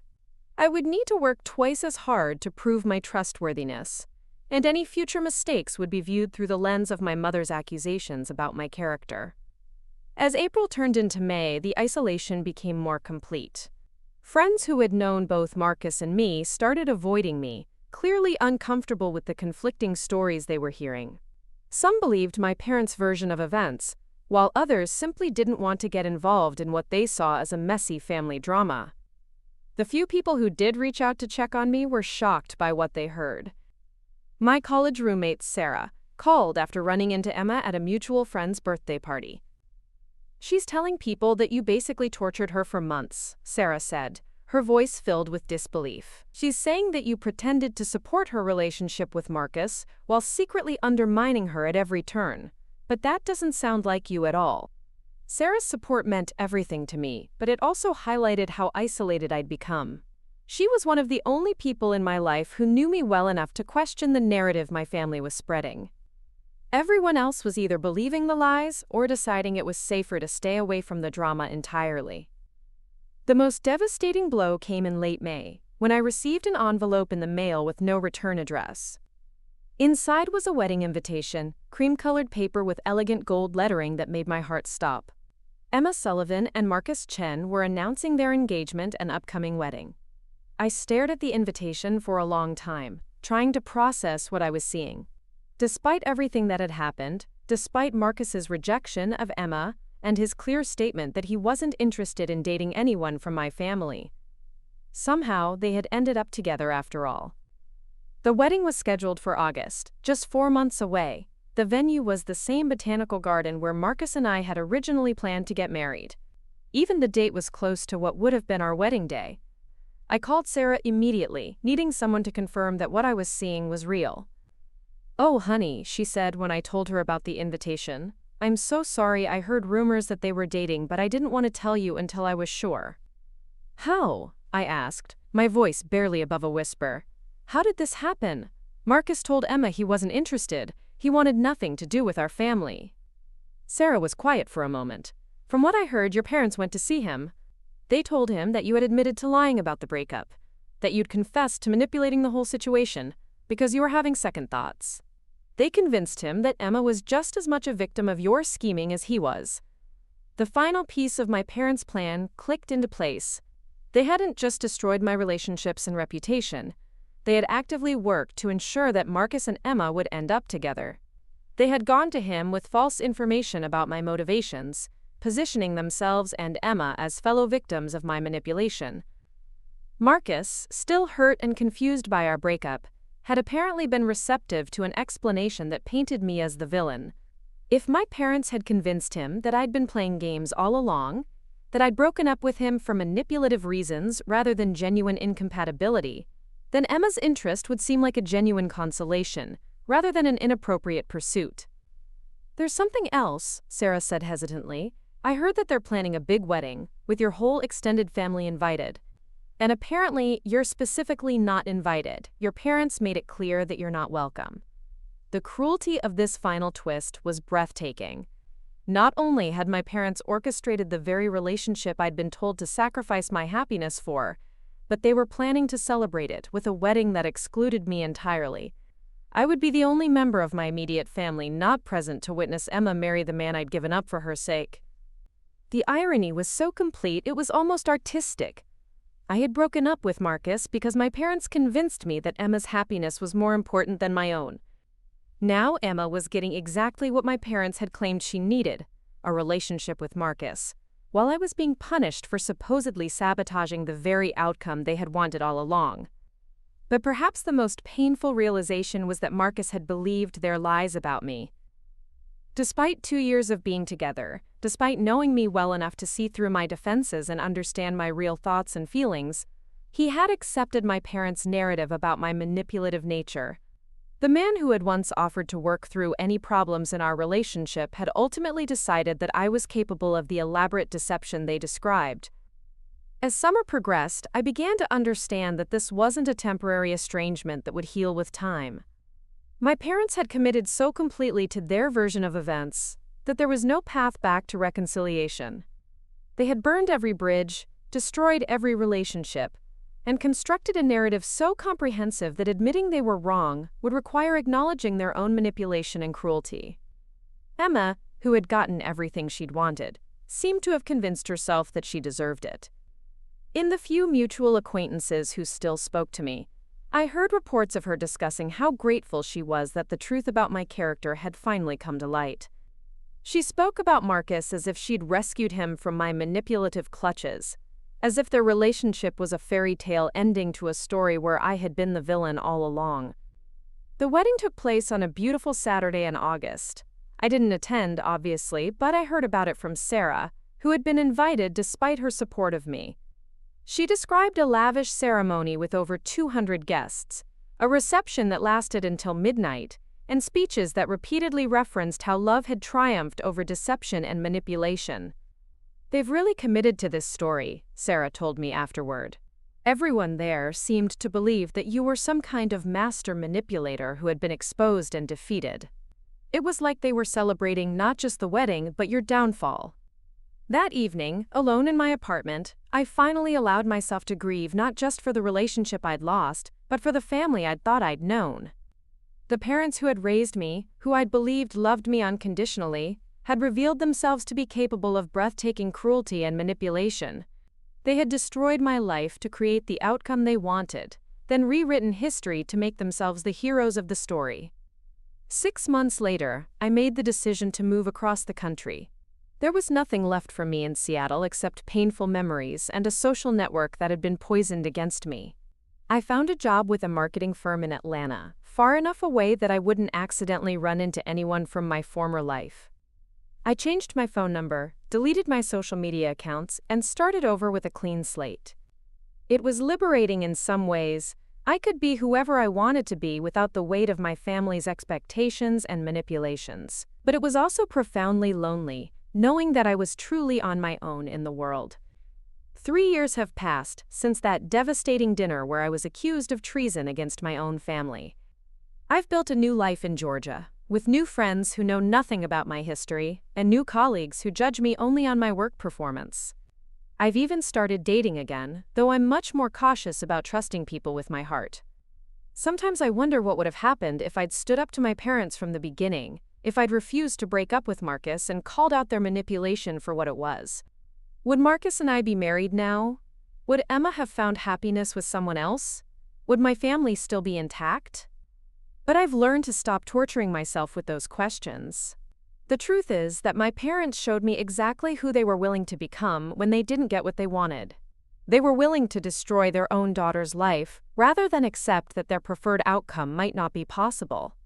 I would need to work twice as hard to prove my trustworthiness, and any future mistakes would be viewed through the lens of my mother's accusations about my character. As April turned into May, the isolation became more complete. Friends who had known both Marcus and me started avoiding me, clearly uncomfortable with the conflicting stories they were hearing. Some believed my parents' version of events, while others simply didn't want to get involved in what they saw as a messy family drama. The few people who did reach out to check on me were shocked by what they heard. My college roommate, Sarah, called after running into Emma at a mutual friend's birthday party. "She's telling people that you basically tortured her for months," Sarah said, her voice filled with disbelief. "She's saying that you pretended to support her relationship with Marcus while secretly undermining her at every turn. But that doesn't sound like you at all." Sarah's support meant everything to me, but it also highlighted how isolated I'd become. She was one of the only people in my life who knew me well enough to question the narrative my family was spreading. Everyone else was either believing the lies or deciding it was safer to stay away from the drama entirely. The most devastating blow came in late May, when I received an envelope in the mail with no return address. Inside was a wedding invitation, cream-colored paper with elegant gold lettering that made my heart stop. Emma Sullivan and Marcus Chen were announcing their engagement and upcoming wedding. I stared at the invitation for a long time, trying to process what I was seeing. Despite everything that had happened, despite Marcus's rejection of Emma and his clear statement that he wasn't interested in dating anyone from my family, somehow they had ended up together after all. The wedding was scheduled for August, just 4 months away. The venue was the same botanical garden where Marcus and I had originally planned to get married. Even the date was close to what would have been our wedding day. I called Sarah immediately, needing someone to confirm that what I was seeing was real. "Oh, honey," she said when I told her about the invitation. "I'm so sorry. I heard rumors that they were dating, but I didn't want to tell you until I was sure." "How?" I asked, my voice barely above a whisper. "How did this happen? Marcus told Emma he wasn't interested. He wanted nothing to do with our family." Sarah was quiet for a moment. "From what I heard, your parents went to see him. They told him that you had admitted to lying about the breakup, that you'd confessed to manipulating the whole situation because you were having second thoughts. They convinced him that Emma was just as much a victim of your scheming as he was." The final piece of my parents' plan clicked into place. They hadn't just destroyed my relationships and reputation. They had actively worked to ensure that Marcus and Emma would end up together. They had gone to him with false information about my motivations, positioning themselves and Emma as fellow victims of my manipulation. Marcus, still hurt and confused by our breakup, had apparently been receptive to an explanation that painted me as the villain. If my parents had convinced him that I'd been playing games all along, that I'd broken up with him for manipulative reasons rather than genuine incompatibility, then Emma's interest would seem like a genuine consolation, rather than an inappropriate pursuit. "There's something else," Sarah said hesitantly. "I heard that they're planning a big wedding, with your whole extended family invited. And apparently, you're specifically not invited. Your parents made it clear that you're not welcome." The cruelty of this final twist was breathtaking. Not only had my parents orchestrated the very relationship I'd been told to sacrifice my happiness for, but they were planning to celebrate it with a wedding that excluded me entirely. I would be the only member of my immediate family not present to witness Emma marry the man I'd given up for her sake. The irony was so complete it was almost artistic. I had broken up with Marcus because my parents convinced me that Emma's happiness was more important than my own. Now Emma was getting exactly what my parents had claimed she needed, a relationship with Marcus, while I was being punished for supposedly sabotaging the very outcome they had wanted all along. But perhaps the most painful realization was that Marcus had believed their lies about me. Despite 2 years of being together, despite knowing me well enough to see through my defenses and understand my real thoughts and feelings, he had accepted my parents' narrative about my manipulative nature. The man who had once offered to work through any problems in our relationship had ultimately decided that I was capable of the elaborate deception they described. As summer progressed, I began to understand that this wasn't a temporary estrangement that would heal with time. My parents had committed so completely to their version of events that there was no path back to reconciliation. They had burned every bridge, destroyed every relationship, and constructed a narrative so comprehensive that admitting they were wrong would require acknowledging their own manipulation and cruelty. Emma, who had gotten everything she'd wanted, seemed to have convinced herself that she deserved it. In the few mutual acquaintances who still spoke to me, I heard reports of her discussing how grateful she was that the truth about my character had finally come to light. She spoke about Marcus as if she'd rescued him from my manipulative clutches, as if their relationship was a fairy tale ending to a story where I had been the villain all along. The wedding took place on a beautiful Saturday in August. I didn't attend, obviously, but I heard about it from Sarah, who had been invited despite her support of me. She described a lavish ceremony with over 200 guests, a reception that lasted until midnight, and speeches that repeatedly referenced how love had triumphed over deception and manipulation. "They've really committed to this story," Sarah told me afterward. "Everyone there seemed to believe that you were some kind of master manipulator who had been exposed and defeated. It was like they were celebrating not just the wedding, but your downfall." That evening, alone in my apartment, I finally allowed myself to grieve not just for the relationship I'd lost, but for the family I'd thought I'd known. The parents who had raised me, who I'd believed loved me unconditionally, had revealed themselves to be capable of breathtaking cruelty and manipulation. They had destroyed my life to create the outcome they wanted, then rewritten history to make themselves the heroes of the story. 6 months later, I made the decision to move across the country. There was nothing left for me in Seattle except painful memories and a social network that had been poisoned against me. I found a job with a marketing firm in Atlanta, far enough away that I wouldn't accidentally run into anyone from my former life. I changed my phone number, deleted my social media accounts, and started over with a clean slate. It was liberating in some ways. I could be whoever I wanted to be without the weight of my family's expectations and manipulations. But it was also profoundly lonely, knowing that I was truly on my own in the world. 3 years have passed since that devastating dinner where I was accused of treason against my own family. I've built a new life in Georgia, with new friends who know nothing about my history, and new colleagues who judge me only on my work performance. I've even started dating again, though I'm much more cautious about trusting people with my heart. Sometimes I wonder what would have happened if I'd stood up to my parents from the beginning, if I'd refused to break up with Marcus and called out their manipulation for what it was. Would Marcus and I be married now? Would Emma have found happiness with someone else? Would my family still be intact? But I've learned to stop torturing myself with those questions. The truth is that my parents showed me exactly who they were willing to become when they didn't get what they wanted. They were willing to destroy their own daughter's life, rather than accept that their preferred outcome might not be possible.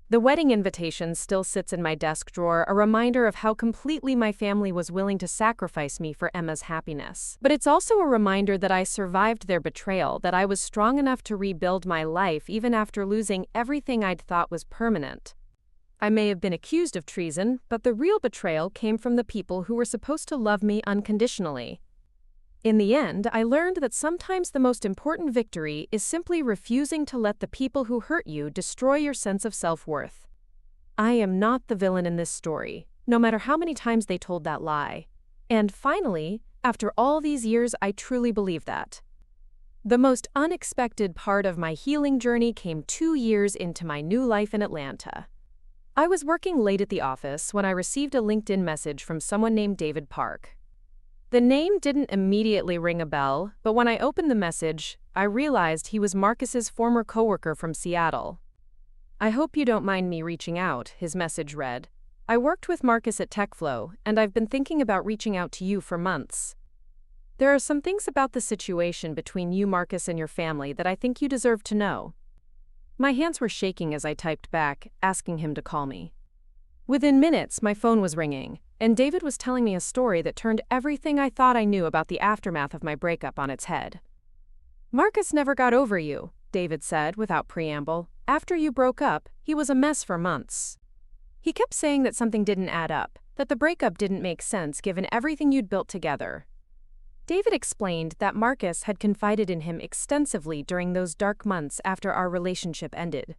The wedding invitation still sits in my desk drawer, a reminder of how completely my family was willing to sacrifice me for Emma's happiness. But it's also a reminder that I survived their betrayal, that I was strong enough to rebuild my life even after losing everything I'd thought was permanent. I may have been accused of treason, but the real betrayal came from the people who were supposed to love me unconditionally. In the end, I learned that sometimes the most important victory is simply refusing to let the people who hurt you destroy your sense of self-worth. I am not the villain in this story, no matter how many times they told that lie. And finally, after all these years, I truly believe that. The most unexpected part of my healing journey came 2 years into my new life in Atlanta. I was working late at the office when I received a LinkedIn message from someone named David Park. The name didn't immediately ring a bell, but when I opened the message, I realized he was Marcus's former coworker from Seattle. "I hope you don't mind me reaching out," his message read. "I worked with Marcus at TechFlow, and I've been thinking about reaching out to you for months. There are some things about the situation between you, Marcus, and your family that I think you deserve to know." My hands were shaking as I typed back, asking him to call me. Within minutes, my phone was ringing, and David was telling me a story that turned everything I thought I knew about the aftermath of my breakup on its head. "Marcus never got over you," David said without preamble. "After you broke up, he was a mess for months. He kept saying that something didn't add up, that the breakup didn't make sense given everything you'd built together." David explained that Marcus had confided in him extensively during those dark months after our relationship ended.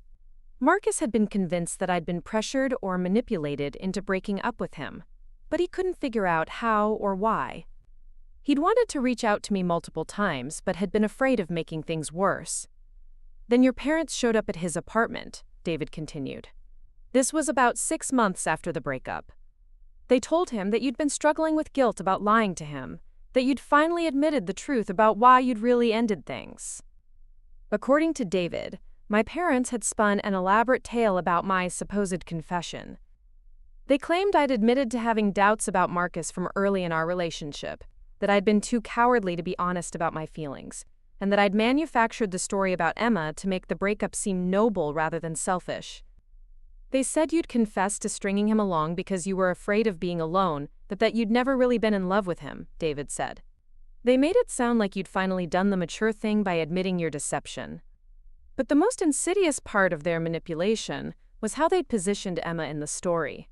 Marcus had been convinced that I'd been pressured or manipulated into breaking up with him, but he couldn't figure out how or why. He'd wanted to reach out to me multiple times, but had been afraid of making things worse. "Then your parents showed up at his apartment," David continued. "This was about 6 months after the breakup. They told him that you'd been struggling with guilt about lying to him, that you'd finally admitted the truth about why you'd really ended things." According to David, my parents had spun an elaborate tale about my supposed confession. They claimed I'd admitted to having doubts about Marcus from early in our relationship, that I'd been too cowardly to be honest about my feelings, and that I'd manufactured the story about Emma to make the breakup seem noble rather than selfish. They said you'd confessed to stringing him along because you were afraid of being alone, but that you'd never really been in love with him, David said. They made it sound like you'd finally done the mature thing by admitting your deception. But the most insidious part of their manipulation was how they'd positioned Emma in the story.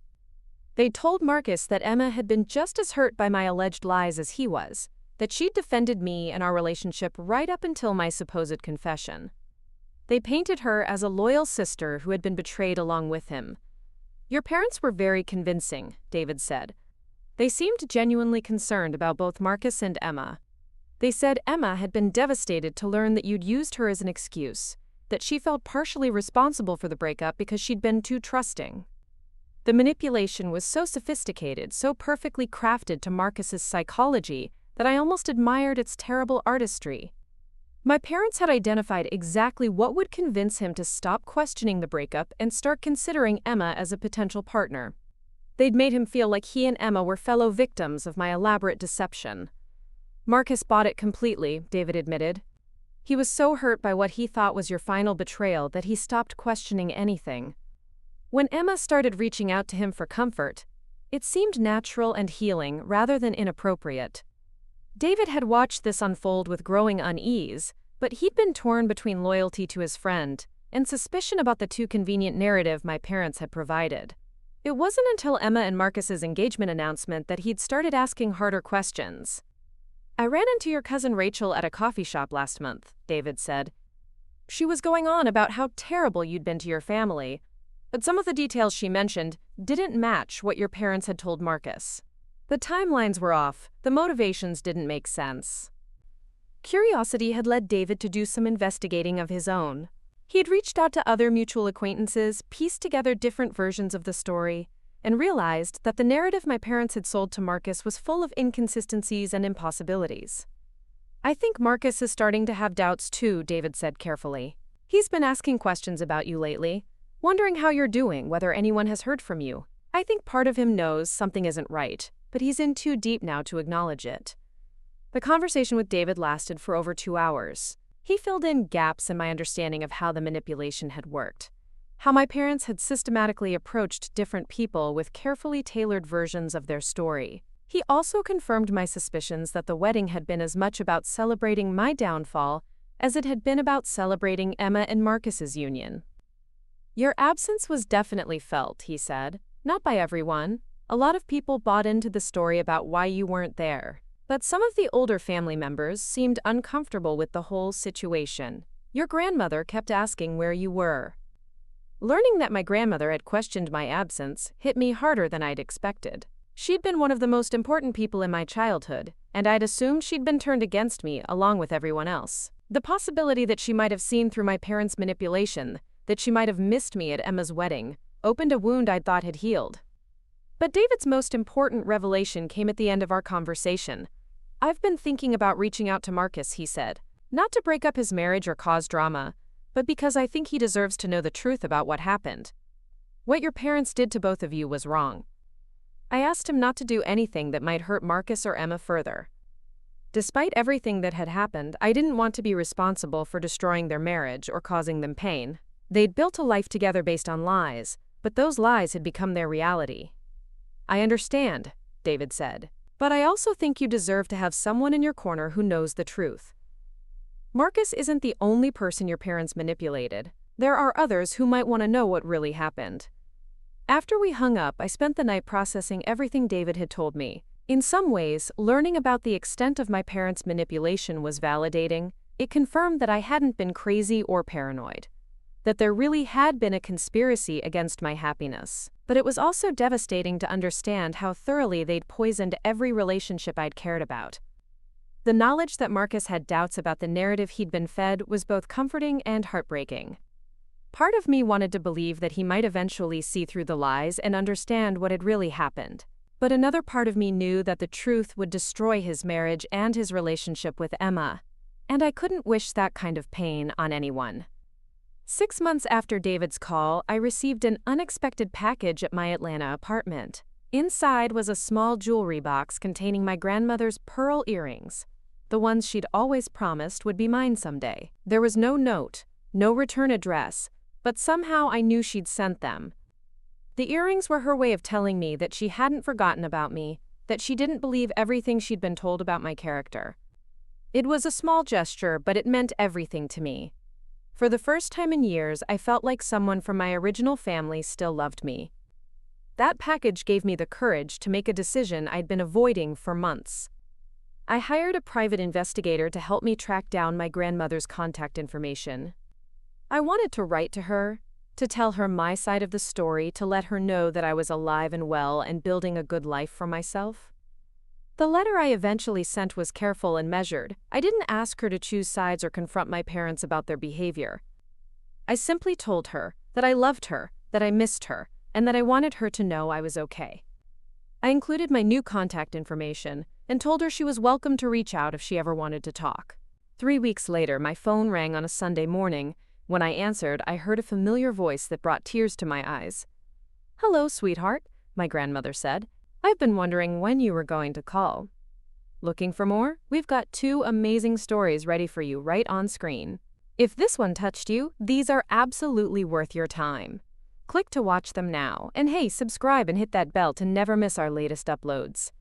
They'd told Marcus that Emma had been just as hurt by my alleged lies as he was, that she'd defended me and our relationship right up until my supposed confession. They painted her as a loyal sister who had been betrayed along with him. Your parents were very convincing, David said. They seemed genuinely concerned about both Marcus and Emma. They said Emma had been devastated to learn that you'd used her as an excuse, that she felt partially responsible for the breakup because she'd been too trusting. The manipulation was so sophisticated, so perfectly crafted to Marcus's psychology, that I almost admired its terrible artistry. My parents had identified exactly what would convince him to stop questioning the breakup and start considering Emma as a potential partner. They'd made him feel like he and Emma were fellow victims of my elaborate deception. Marcus bought it completely, David admitted. He was so hurt by what he thought was your final betrayal that he stopped questioning anything. When Emma started reaching out to him for comfort, it seemed natural and healing rather than inappropriate. David had watched this unfold with growing unease, but he'd been torn between loyalty to his friend and suspicion about the too convenient narrative my parents had provided. It wasn't until Emma and Marcus's engagement announcement that he'd started asking harder questions. I ran into your cousin Rachel at a coffee shop last month, David said. She was going on about how terrible you'd been to your family, but some of the details she mentioned didn't match what your parents had told Marcus. The timelines were off, the motivations didn't make sense. Curiosity had led David to do some investigating of his own. He had reached out to other mutual acquaintances, pieced together different versions of the story, and realized that the narrative my parents had sold to Marcus was full of inconsistencies and impossibilities. I think Marcus is starting to have doubts too, David said carefully. He's been asking questions about you lately, wondering how you're doing, whether anyone has heard from you. I think part of him knows something isn't right, but he's in too deep now to acknowledge it. The conversation with David lasted for over 2 hours. He filled in gaps in my understanding of how the manipulation had worked, how my parents had systematically approached different people with carefully tailored versions of their story. He also confirmed my suspicions that the wedding had been as much about celebrating my downfall as it had been about celebrating Emma and Marcus's union. Your absence was definitely felt, he said. Not by everyone. A lot of people bought into the story about why you weren't there. But some of the older family members seemed uncomfortable with the whole situation. Your grandmother kept asking where you were. Learning that my grandmother had questioned my absence hit me harder than I'd expected. She'd been one of the most important people in my childhood, and I'd assumed she'd been turned against me along with everyone else. The possibility that she might have seen through my parents' manipulation, that she might have missed me at Emma's wedding, opened a wound I'd thought had healed. But David's most important revelation came at the end of our conversation. I've been thinking about reaching out to Marcus, he said. Not to break up his marriage or cause drama, but because I think he deserves to know the truth about what happened. What your parents did to both of you was wrong. I asked him not to do anything that might hurt Marcus or Emma further. Despite everything that had happened, I didn't want to be responsible for destroying their marriage or causing them pain. They'd built a life together based on lies, but those lies had become their reality. I understand, David said, but I also think you deserve to have someone in your corner who knows the truth. Marcus isn't the only person your parents manipulated. There are others who might want to know what really happened. After we hung up, I spent the night processing everything David had told me. In some ways, learning about the extent of my parents' manipulation was validating. It confirmed that I hadn't been crazy or paranoid, that there really had been a conspiracy against my happiness. But it was also devastating to understand how thoroughly they'd poisoned every relationship I'd cared about. The knowledge that Marcus had doubts about the narrative he'd been fed was both comforting and heartbreaking. Part of me wanted to believe that he might eventually see through the lies and understand what had really happened. But another part of me knew that the truth would destroy his marriage and his relationship with Emma, and I couldn't wish that kind of pain on anyone. 6 months after David's call, I received an unexpected package at my Atlanta apartment. Inside was a small jewelry box containing my grandmother's pearl earrings. the ones she'd always promised would be mine someday. There was no note, no return address, but somehow I knew she'd sent them. The earrings were her way of telling me that she hadn't forgotten about me, that she didn't believe everything she'd been told about my character. It was a small gesture, but it meant everything to me. For the first time in years, I felt like someone from my original family still loved me. That package gave me the courage to make a decision I'd been avoiding for months. I hired a private investigator to help me track down my grandmother's contact information. I wanted to write to her, to tell her my side of the story, to let her know that I was alive and well and building a good life for myself. The letter I eventually sent was careful and measured. I didn't ask her to choose sides or confront my parents about their behavior. I simply told her that I loved her, that I missed her, and that I wanted her to know I was okay. I included my new contact information and told her she was welcome to reach out if she ever wanted to talk. 3 weeks later, my phone rang on a Sunday morning. When I answered, I heard a familiar voice that brought tears to my eyes. "Hello, sweetheart," my grandmother said. "I've been wondering when you were going to call. Looking for more? We've got 2 amazing stories ready for you right on screen. If this one touched you, these are absolutely worth your time. Click to watch them now, and hey, subscribe and hit that bell to never miss our latest uploads."